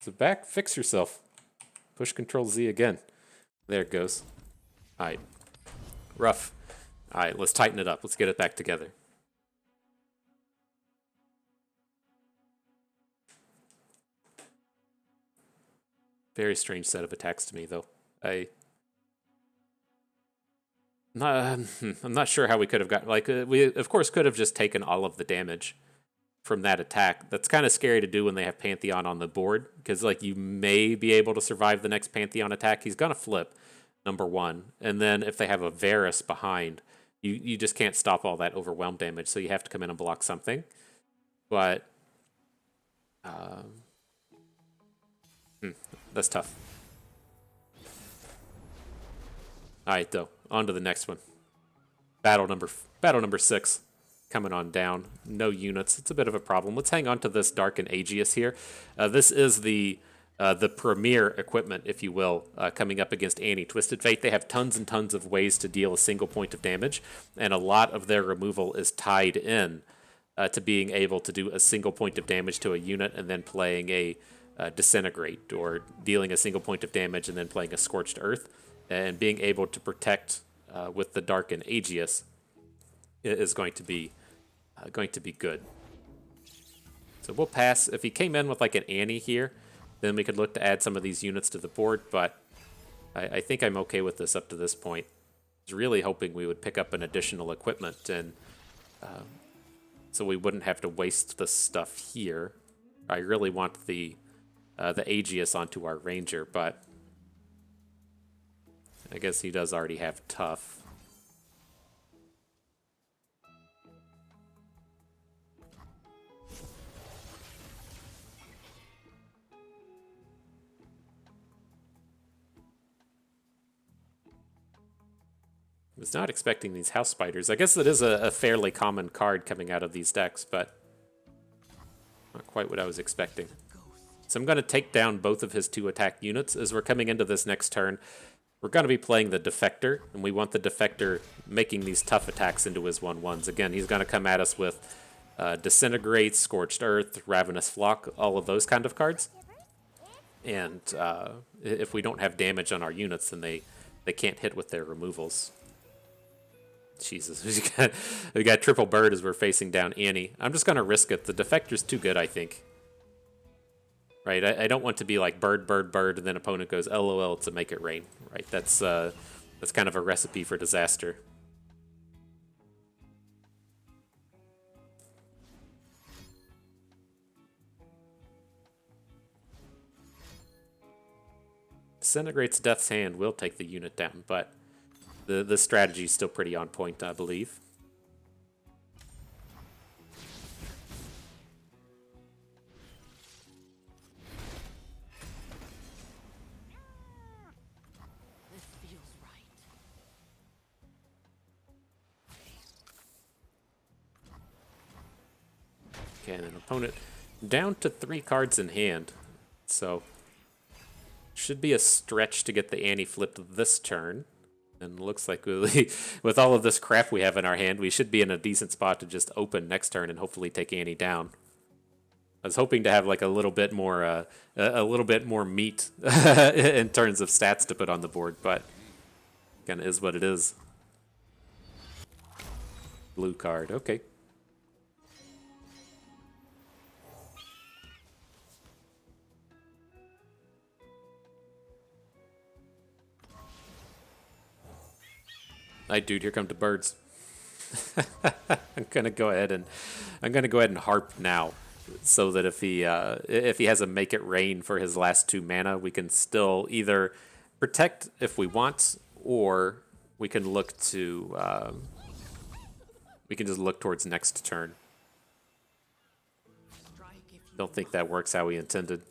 Is it back? Fix yourself. Push Control Z again. There it goes. All right. Rough. All right. Let's tighten it up. Let's get it back together. Very strange set of attacks to me, though. I'm not sure how we could have gotten... Like, we, of course, could have just taken all of the damage from that attack. That's kind of scary to do when they have Pantheon on the board, because, like, you may be able to survive the next Pantheon attack. He's going to flip, number one. And then if they have a Varus behind, you just can't stop all that overwhelm damage, so you have to come in and block something. But... that's tough. Alright, though. On to the next one. Battle number 6. Coming on down. No units. It's a bit of a problem. Let's hang on to this Darken Aegis here. This is the premier equipment, if you will, coming up against Annie. Twisted Fate, they have tons and tons of ways to deal a single point of damage, and a lot of their removal is tied in to being able to do a single point of damage to a unit and then playing a Disintegrate, or dealing a single point of damage and then playing a Scorched Earth, and being able to protect with the Darken Aegis is going to be good. So we'll pass. If he came in with like an Annie here, then we could look to add some of these units to the board, but I think I'm okay with this up to this point. I was really hoping we would pick up an additional equipment, and so we wouldn't have to waste the stuff here. I really want the Aegis onto our Ranger, but I guess he does already have Tough. I was not expecting these House Spiders. I guess it is a fairly common card coming out of these decks, but not quite what I was expecting. So I'm going to take down both of his 2 attack units. As we're coming into this next turn, we're going to be playing the Defector, and we want the Defector making these tough attacks into his 1/1s. Again, he's going to come at us with Disintegrate, Scorched Earth, Ravenous Flock, all of those kind of cards. And if we don't have damage on our units, then they can't hit with their removals. Jesus, we got triple bird as we're facing down Annie. I'm just going to risk it. The Defector's too good, I think. Right, I don't want to be like bird, bird, bird, and then opponent goes LOL to make it rain. Right, that's kind of a recipe for disaster. Disintegrates Death's Hand will take the unit down, but the strategy is still pretty on point, I believe. This feels right. Okay, and an opponent down to 3 cards in hand, so should be a stretch to get the Annie flipped this turn. And looks like with all of this crap we have in our hand, we should be in a decent spot to just open next turn and hopefully take Annie down. I was hoping to have like a little bit more meat in terms of stats to put on the board, but kind of is what it is. Blue card, okay. Alright, dude, here come the birds. I'm gonna go ahead and harp now, so that if he has a make it rain for his last 2 mana, we can still either protect if we want, or we can look to we can just look towards next turn. Don't think that works how we intended.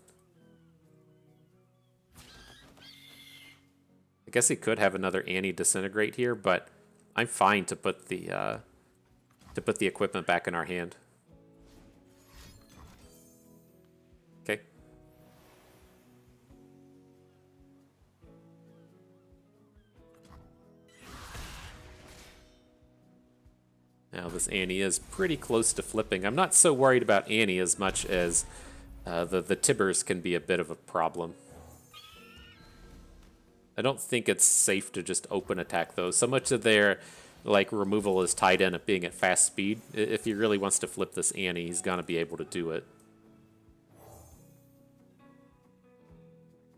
I guess he could have another Annie Disintegrate here, but I'm fine to put the equipment back in our hand. Okay. Now this Annie is pretty close to flipping. I'm not so worried about Annie as much as the Tibbers can be a bit of a problem. I don't think it's safe to just open attack those. So much of their like removal is tied in at being at fast speed. If he really wants to flip this Annie, he's gonna be able to do it.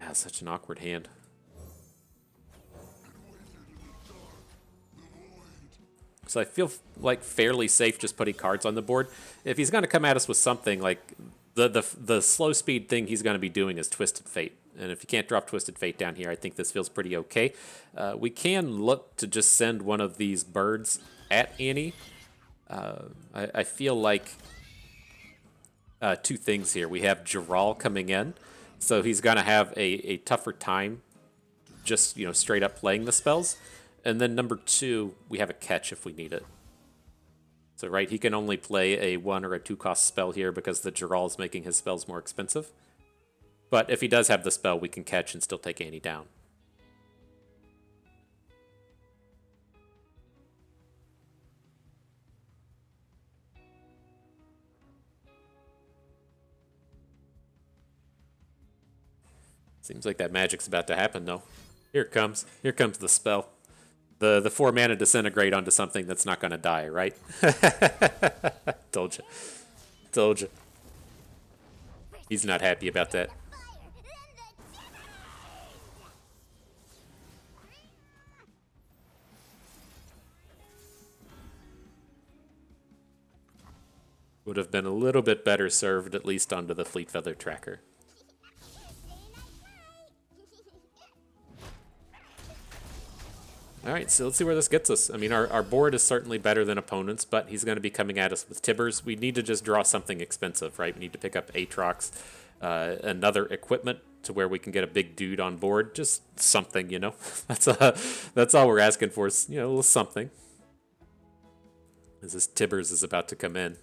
Ah, such an awkward hand. So I feel like fairly safe just putting cards on the board. If he's gonna come at us with something like the slow speed thing he's gonna be doing is Twisted Fate. And if you can't drop Twisted Fate down here, I think this feels pretty okay. We can look to just send one of these birds at Annie. I feel like 2 things here. We have Jaral coming in, so he's going to have a tougher time just, straight up playing the spells. And then number 2, we have a catch if we need it. So, right, he can only play a 1 or a 2 cost spell here because the Jaral is making his spells more expensive. But if he does have the spell, we can catch and still take Annie down. Seems like that magic's about to happen, though. Here it comes. Here comes the spell. The 4 mana Disintegrate onto something that's not going to die, right? Told you. Told you. He's not happy about that. Would have been a little bit better served at least onto the Fleet Feather Tracker. Alright, so let's see where this gets us. I mean, our board is certainly better than opponents, but he's going to be coming at us with Tibbers. We need to just draw something expensive, right? We need to pick up Aatrox, another equipment to where we can get a big dude on board. Just something, That's all we're asking for is, a little something. As this Tibbers is about to come in.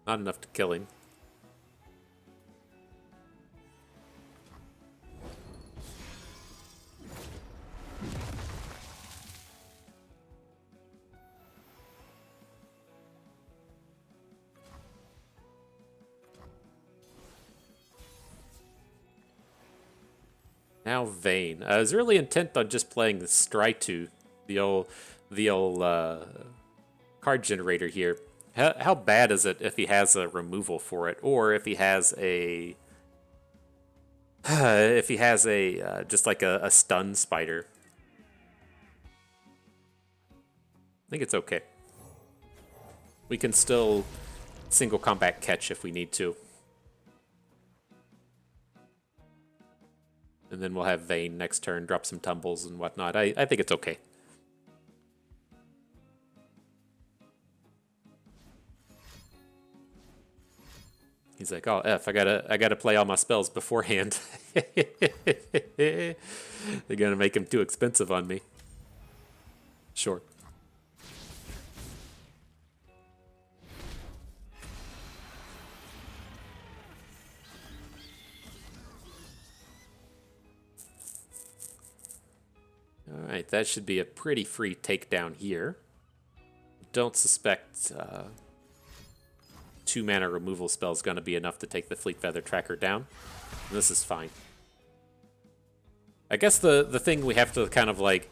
Not enough to kill him. Now Vayne. I was really intent on just playing the Stritu, the old card generator here. How bad is it if he has a removal for it, or if he has a just like a stun spider? I think it's okay. We can still single combat catch if we need to. And then we'll have Vayne next turn, drop some tumbles and whatnot. I think it's okay. He's like, oh F, I gotta play all my spells beforehand. They're gonna make him too expensive on me. Sure. Alright, that should be a pretty free takedown here. Don't suspect 2 mana removal spell is going to be enough to take the Fleet Feather Tracker down. This is fine. I guess the thing we have to kind of like,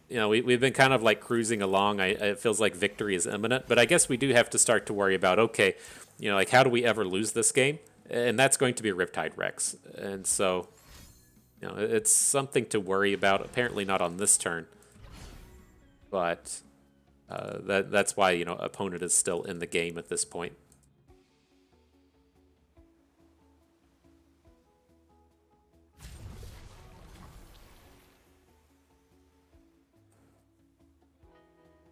you know, we've been kind of like cruising along. It feels like victory is imminent, but I guess we do have to start to worry about, okay, you know, like how do we ever lose this game? And that's going to be Riptide Rex. And so, you know, it's something to worry about. Apparently not on this turn, but that's why, you know, opponent is still in the game at this point.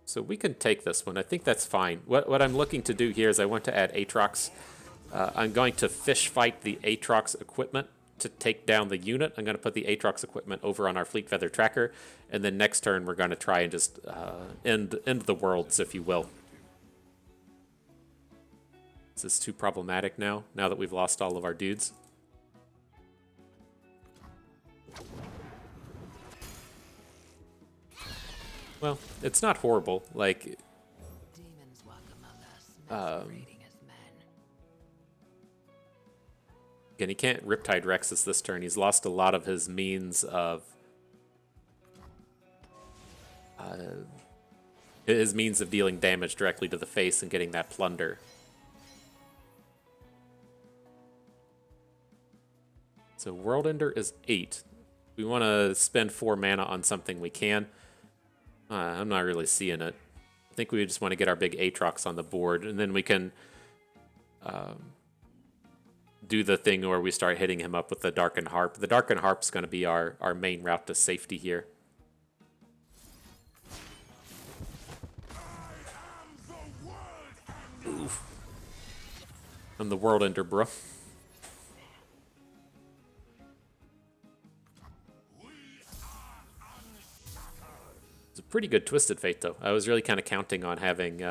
So we can take this one. I think that's fine. What I'm looking to do here is I want to add Aatrox. I'm going to fish fight the Aatrox equipment to take down the unit. I'm going to put the Aatrox equipment over on our Fleet Feather Tracker, and then next turn we're going to try and just end the worlds, if you will. Is this too problematic now that we've lost all of our dudes? Well, it's not horrible. Like, Demons walk among us, masquerading as men. again, he can't Riptide Rex us this turn. He's lost a lot of his means of dealing damage directly to the face and getting that plunder. So World Ender is 8. We want to spend 4 mana on something we can. I'm not really seeing it. I think we just want to get our big Aatrox on the board, and then we can do the thing where we start hitting him up with the Darkened Harp. The Darkened Harp's going to be our main route to safety here. Oof. I'm the World Ender, bro. It's a pretty good Twisted Fate, though. I was really kind of counting on having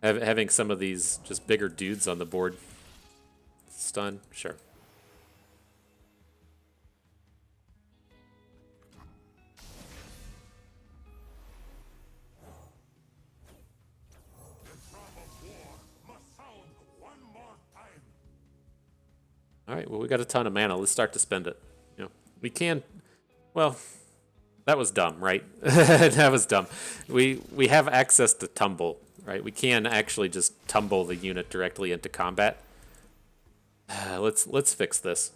having some of these just bigger dudes on the board. Stun, sure. All right, well, we got a ton of mana. Let's start to spend it. You know, we can. Well, that was dumb, right? That was dumb. We have access to tumble, right? We can actually just tumble the unit directly into combat. Let's fix this.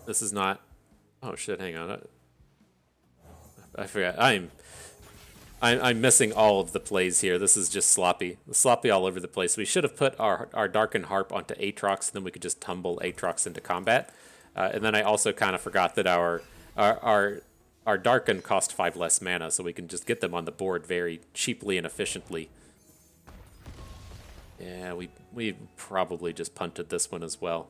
This is not. Oh shit! Hang on. I forgot. I'm missing all of the plays here. This is just sloppy all over the place. We should have put our Darkened Harp onto Aatrox, and then we could just tumble Aatrox into combat. And then I also kind of forgot that our Darken cost 5 less mana, so we can just get them on the board very cheaply and efficiently. Yeah, we probably just punted this one as well.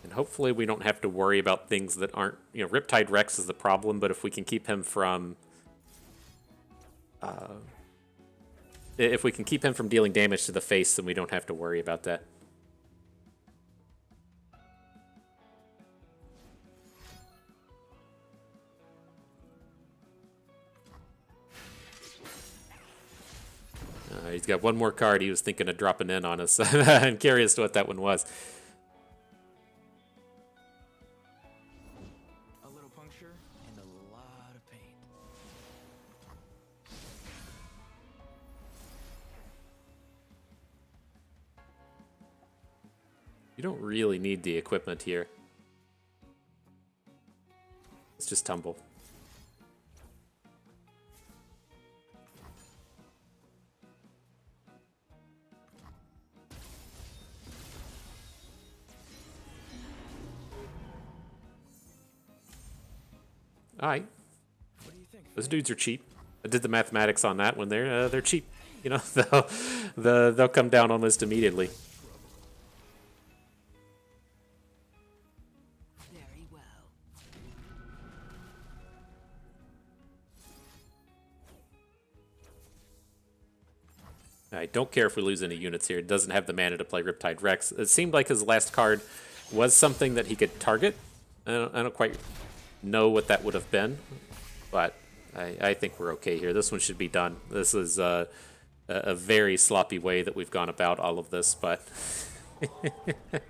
And hopefully we don't have to worry about things that aren't, you know, Riptide Rex is the problem, but if we can keep him from dealing damage to the face, then we don't have to worry about that. He's got one more card he was thinking of dropping in on us. I'm curious to what that one was. A little puncture and a lot of pain. You don't really need the equipment here. Let's just tumble. Alright. What do you think? Those dudes are cheap. I did the mathematics on that when they're cheap. You know, they'll come down almost immediately. Very well. I don't care if we lose any units here. It doesn't have the mana to play Riptide Rex. It seemed like his last card was something that he could target. I don't quite know what that would have been, but I think we're okay here. This one should be done. This is a very sloppy way that we've gone about all of this, but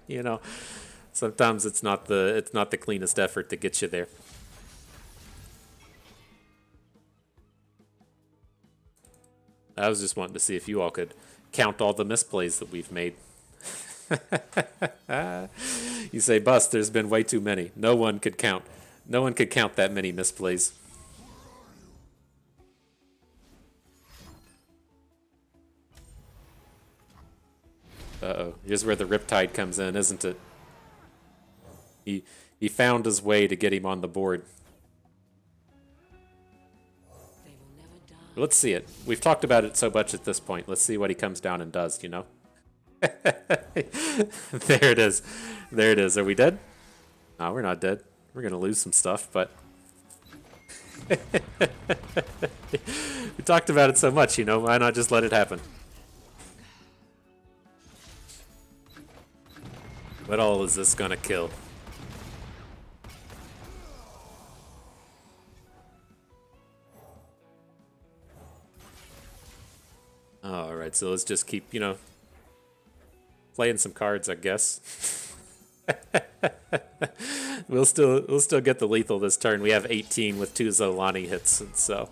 you know, sometimes it's not the cleanest effort that gets you there. I was just wanting to see if you all could count all the misplays that we've made. You say, Bust, there's been way too many. No one could count. No one could count that many misplays. Uh-oh. Here's where the Riptide comes in, isn't it? He found his way to get him on the board. They will never die. Let's see it. We've talked about it so much at this point. Let's see what he comes down and does, you know? There it is. There it is. Are we dead? No, we're not dead. We're going to lose some stuff, but... We talked about it so much, you know? Why not just let it happen? What all is this going to kill? Alright, so let's just keep, you know, playing some cards, I guess. We'll still get the lethal this turn. We have 18 with 2 Zolani hits, and so.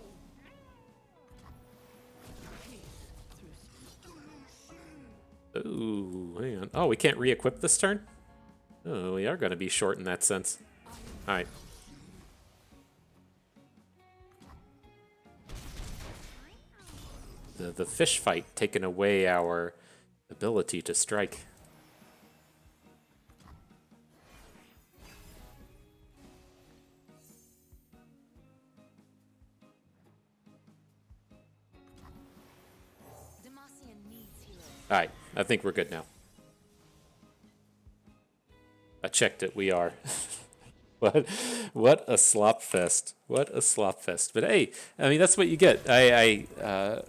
Ooh, hang on. Oh, we can't re-equip this turn? Oh, we are going to be short in that sense. Alright. The fish fight taking away our ability to strike. Demacian needs heroes. Alright, I think we're good now. I checked it, we are. What a slop fest. What a slop fest. But hey, I mean, that's what you get. I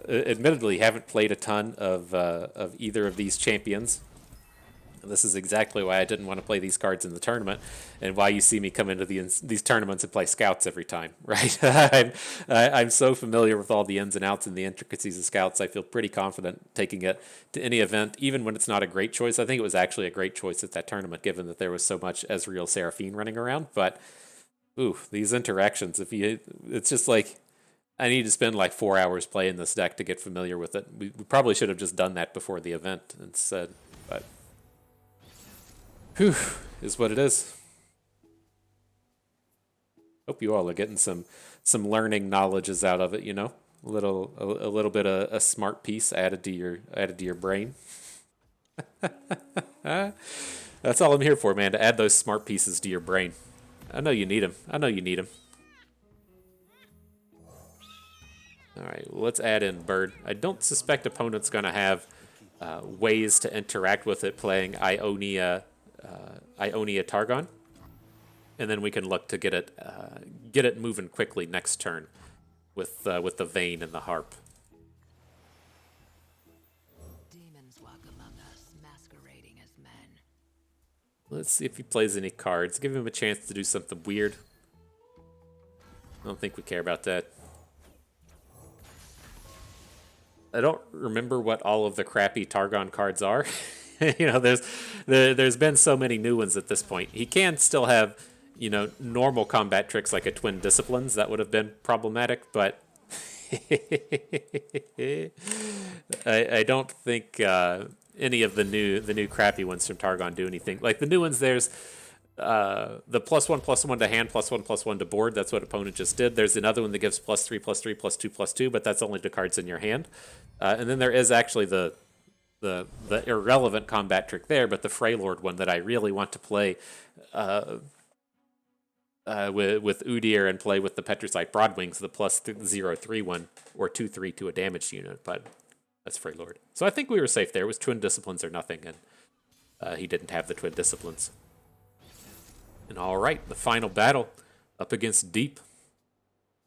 admittedly haven't played a ton of either of these champions. And this is exactly why I didn't want to play these cards in the tournament, and why you see me come into these tournaments and play scouts every time, right? I'm so familiar with all the ins and outs and the intricacies of scouts. I feel pretty confident taking it to any event, even when it's not a great choice. I think it was actually a great choice at that tournament, given that there was so much Ezreal Seraphine running around. But ooh, these interactions, it's just like, I need to spend like 4 hours playing this deck to get familiar with it. We probably should have just done that before the event instead, but whew, is what it is. Hope you all are getting some learning knowledges out of it, you know? A little bit of a smart piece added to your brain. That's all I'm here for, man, to add those smart pieces to your brain. I know you need them. I know you need them. All right, well, let's add in Bird. I don't suspect opponent's going to have ways to interact with it playing Ionia Targon, and then we can look to get it moving quickly next turn with the Vayne and the Harp. Demons walk among us, masquerading as men. Let's see if he plays any cards. Give him a chance to do something weird. I don't think we care about that. I don't remember what all of the crappy Targon cards are. You know, there's been so many new ones at this point. He can still have, you know, normal combat tricks like a Twin Disciplines. That would have been problematic, but I don't think any of the new crappy ones from Targon do anything. Like the new ones, there's the +1/+1 to hand, +1/+1 to board. That's what opponent just did. There's another one that gives +3/+3 +2/+2, but that's only to cards in your hand. And then there is actually the irrelevant combat trick there, but the Freylord one that I really want to play with Udyr and play with the Petricite Broadwings, the +0/3 one, or 2/3 to a damaged unit, but that's Freylord. So I think we were safe there. It was Twin Disciplines or nothing, and he didn't have the Twin Disciplines. And all right, the final battle up against Deep.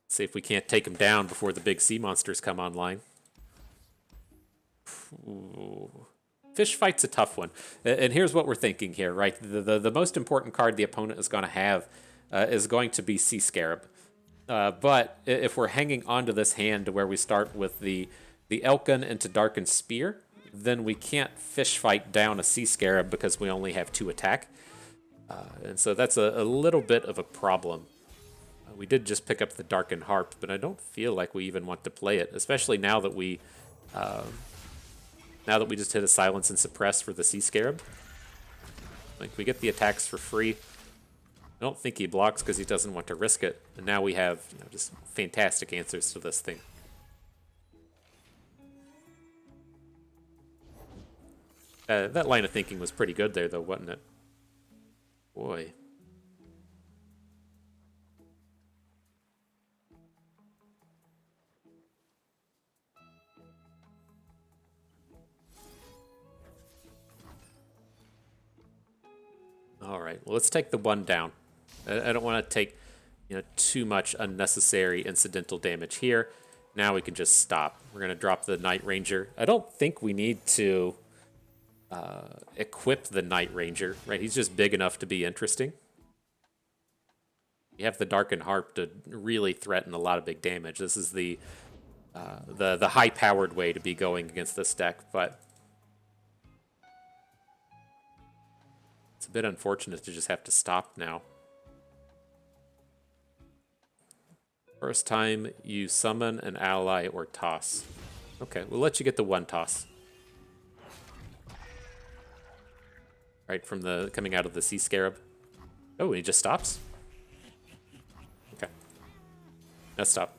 Let's see if we can't take him down before the big sea monsters come online. Ooh. Fish fight's a tough one. And here's what we're thinking here, right? The most important card the opponent is going to have is going to be Sea Scarab. But if we're hanging onto this hand to where we start with the Elkin into Darkened Spear, then we can't fish fight down a Sea Scarab because we only have 2 attack. And so that's a little bit of a problem. We did just pick up the Darkened Harp, but I don't feel like we even want to play it, especially now that we just hit a Silence and Suppress for the Sea Scarab. Like, we get the attacks for free. I don't think he blocks because he doesn't want to risk it. And now we have, you know, just fantastic answers to this thing. That line of thinking was pretty good there, though, wasn't it? Boy. All right, well, let's take the 1 down. I don't want to take, you know, too much unnecessary incidental damage here. Now we can just stop. We're going to drop the Night Ranger. I don't think we need to equip the Night Ranger, right? He's just big enough to be interesting. You have the Darkened Harp to really threaten a lot of big damage. This is the high-powered way to be going against this deck, but it's a bit unfortunate to just have to stop now. First time you summon an ally or toss. Okay, we'll let you get the 1 toss. Right from the coming out of the Sea Scarab. Oh, he just stops? Okay. Now stop.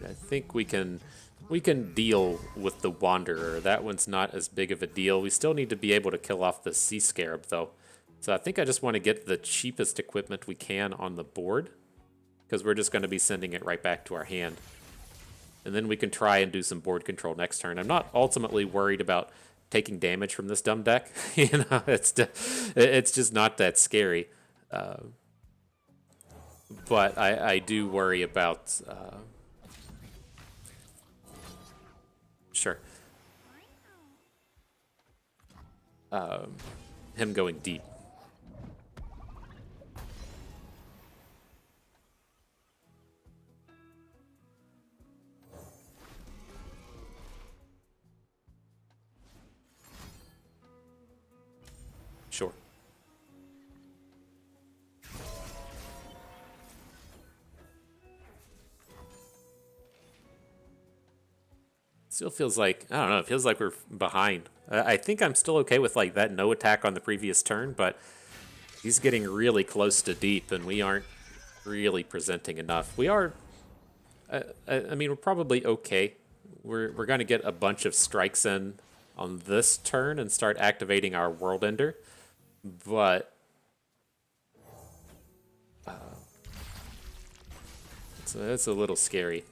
I think we can deal with the Wanderer. That one's not as big of a deal. We still need to be able to kill off the Sea Scarab, though. So I think I just want to get the cheapest equipment we can on the board, because we're just going to be sending it right back to our hand. And then we can try and do some board control next turn. I'm not ultimately worried about taking damage from this dumb deck. You know, it's just not that scary. But I do worry about... Sure. Him going deep. Sure. Still feels like, I don't know, it feels like we're behind. I think I'm still okay with like that no attack on the previous turn, but he's getting really close to deep and we aren't really presenting enough. We are, I mean, we're probably okay. We're going to get a bunch of strikes in on this turn and start activating our World Ender, but it's a little scary.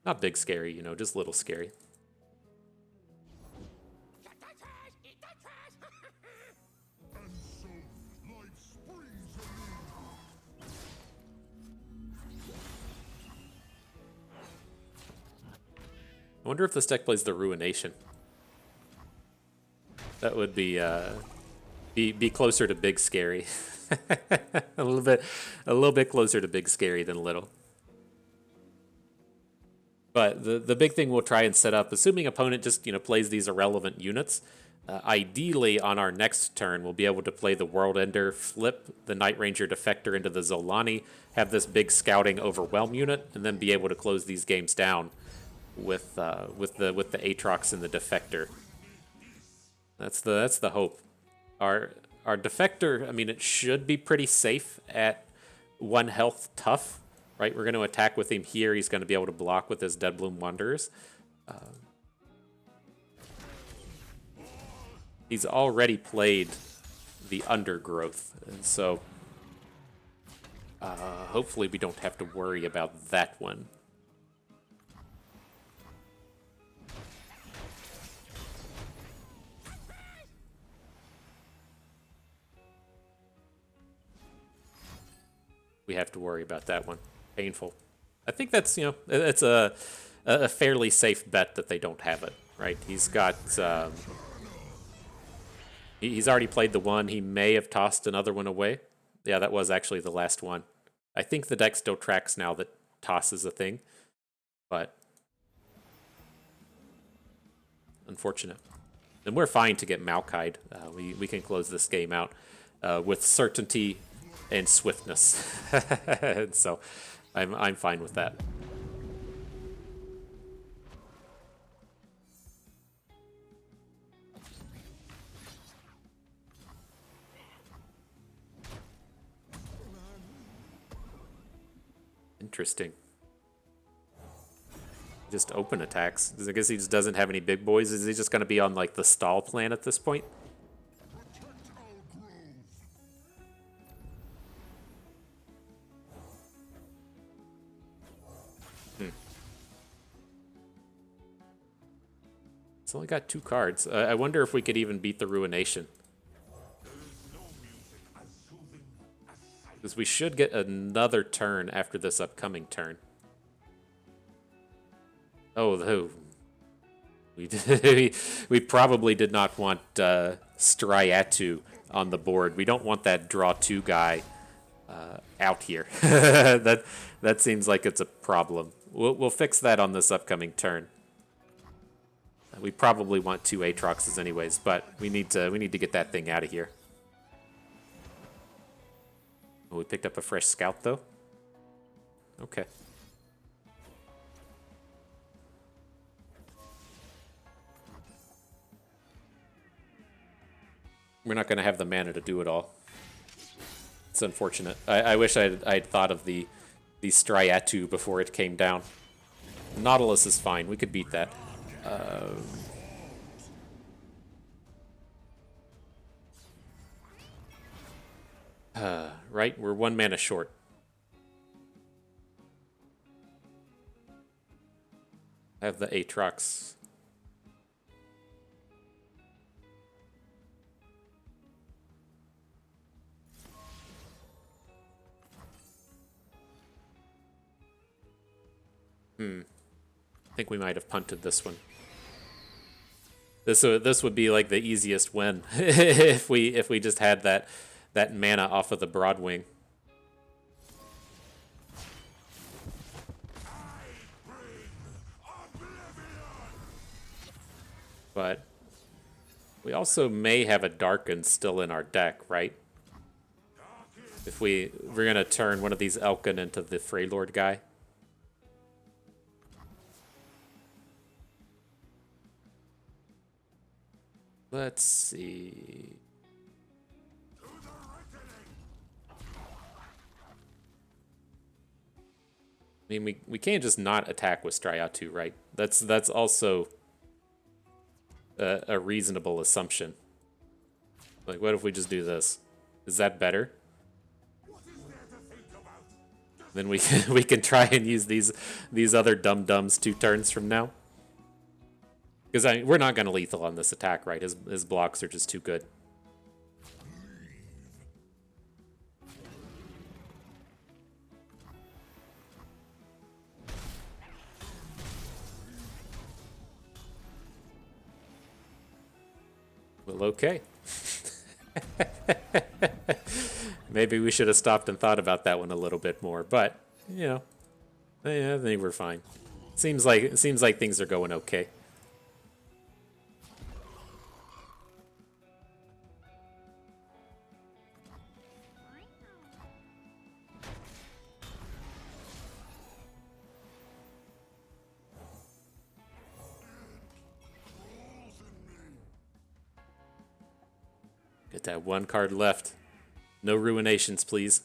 Not big scary, you know, just little scary. I wonder if this deck plays the Ruination. That would be closer to big scary. a little bit closer to big scary than little. But the big thing we'll try and set up, assuming opponent just plays these irrelevant units, ideally on our next turn we'll be able to play the World Ender, flip the Night Ranger Defector into the Zolani, have this big scouting overwhelm unit, and then be able to close these games down with the Aatrox and the Defector. That's the hope. Our Defector, I mean, it should be pretty safe at 1 health tough. Right, we're going to attack with him here. He's going to be able to block with his Deadbloom Wanderers. He's already played the Undergrowth, and so hopefully we don't have to worry about that one. We have to worry about that one. Painful. I think that's, it's a fairly safe bet that they don't have it, right? He's got, he's already played the one. He may have tossed another one away. Yeah, that was actually the last one. I think the deck still tracks now that toss is a thing, but unfortunate. And we're fine to get Maokai. We can close this game out with certainty and swiftness. And so I'm fine with that. Interesting. Just open attacks. I guess he just doesn't have any big boys. Is he just going to be on like the stall plan at this point? It's only got 2 cards. I wonder if we could even beat the Ruination. Because we should get another turn after this upcoming turn. Oh, we probably did not want Striatu on the board. We don't want that draw 2 guy out here. That seems like it's a problem. We'll fix that on this upcoming turn. We probably want 2 Aatroxes anyways, but we need to get that thing out of here. Oh, we picked up a fresh scout though. Okay. We're not going to have the mana to do it all. It's unfortunate. I wish I'd thought of the Striatu before it came down. Nautilus is fine. We could beat that. Right? We're 1 mana short. I have the Aatrox. I think we might have punted this one. This would be like the easiest win if we just had that mana off of the Broadwing. But we also may have a Darken still in our deck, right? If we're gonna turn one of these Elkin into the Freylord guy. Let's see. I mean, we can't just not attack with Striatu, right? That's also a reasonable assumption. Like, what if we just do this? Is that better? Then we can try and use these other dum-dums 2 turns from now. Because we're not going to lethal on this attack, right? His blocks are just too good. Well, okay. Maybe we should have stopped and thought about that one a little bit more, but you know, yeah, I think we're fine. Seems like things are going okay. Get that one card left. No ruinations, please.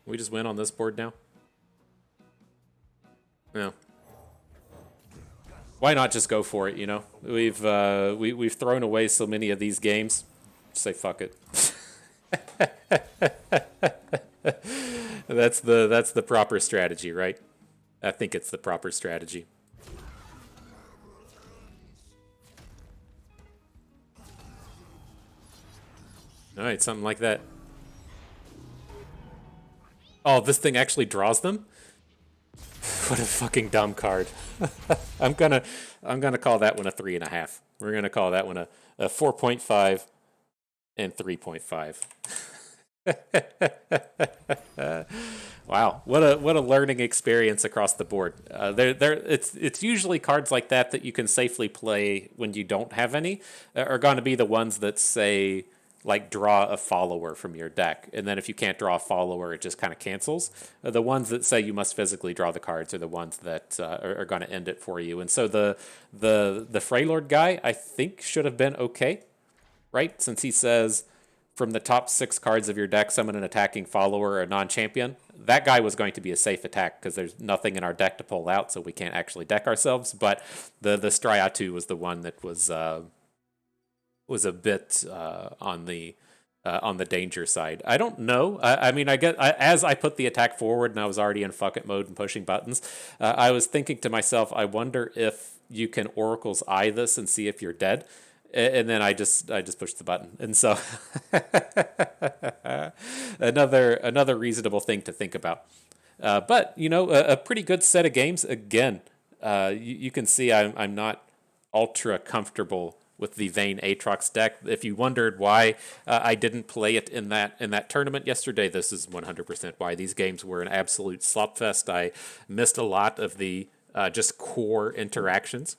We just win on this board now? No. Why not just go for it, you know? We've thrown away so many of these games. Just say fuck it. That's the proper strategy, right? I think it's the proper strategy. All right, something like that. Oh, this thing actually draws them? What a fucking dumb card. I'm gonna call that one a 3.5. We're gonna call that one a 4.5 and 3.5. Wow, what a learning experience across the board. It's usually cards like that you can safely play when you don't have any are going to be the ones that say like draw a follower from your deck, and then if you can't draw a follower, it just kind of cancels. The ones that say you must physically draw the cards are the ones that are going to end it for you. And so the Freylord guy, I think, should have been okay, right? Since he says from the top 6 cards of your deck, summon an attacking follower or a non-champion. That guy was going to be a safe attack because there's nothing in our deck to pull out, so we can't actually deck ourselves. But the Striatu was the one that was a bit on the danger side. I don't know. I mean, as I put the attack forward and I was already in fuck it mode and pushing buttons, I was thinking to myself, I wonder if you can Oracle's Eye this and see if you're dead. And then I just pushed the button, and so another reasonable thing to think about. But you know, a pretty good set of games. Again, you can see I'm not ultra comfortable with the Vayne Aatrox deck. If you wondered why I didn't play it in that tournament yesterday, this is 100% why. These games were an absolute slopfest. I missed a lot of the just core interactions.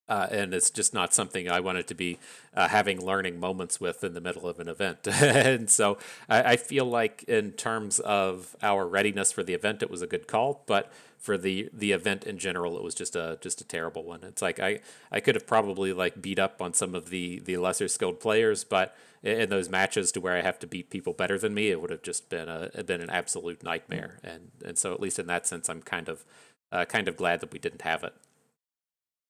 And it's just not something I wanted to be having learning moments with in the middle of an event. And so I feel like in terms of our readiness for the event, it was a good call. But for the event in general, it was just a terrible one. It's like I could have probably like beat up on some of the lesser skilled players, but in those matches to where I have to beat people better than me, it would have just been an absolute nightmare. And so at least in that sense, I'm kind of glad that we didn't have it.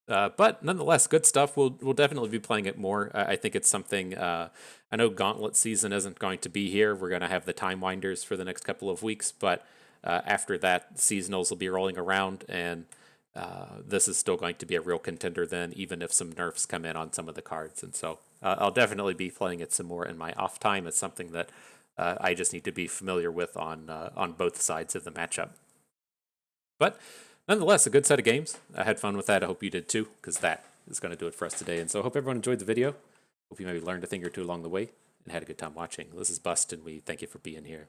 But nonetheless, good stuff. We'll definitely be playing it more. I think it's something. I know Gauntlet season isn't going to be here. We're going to have the Time Winders for the next couple of weeks, but after that, seasonals will be rolling around, and this is still going to be a real contender then, even if some nerfs come in on some of the cards. And so I'll definitely be playing it some more in my off time. It's something that I just need to be familiar with on both sides of the matchup. But nonetheless, a good set of games. I had fun with that. I hope you did too, because that is going to do it for us today. And so I hope everyone enjoyed the video. Hope you maybe learned a thing or two along the way and had a good time watching. This is Bust, and we thank you for being here.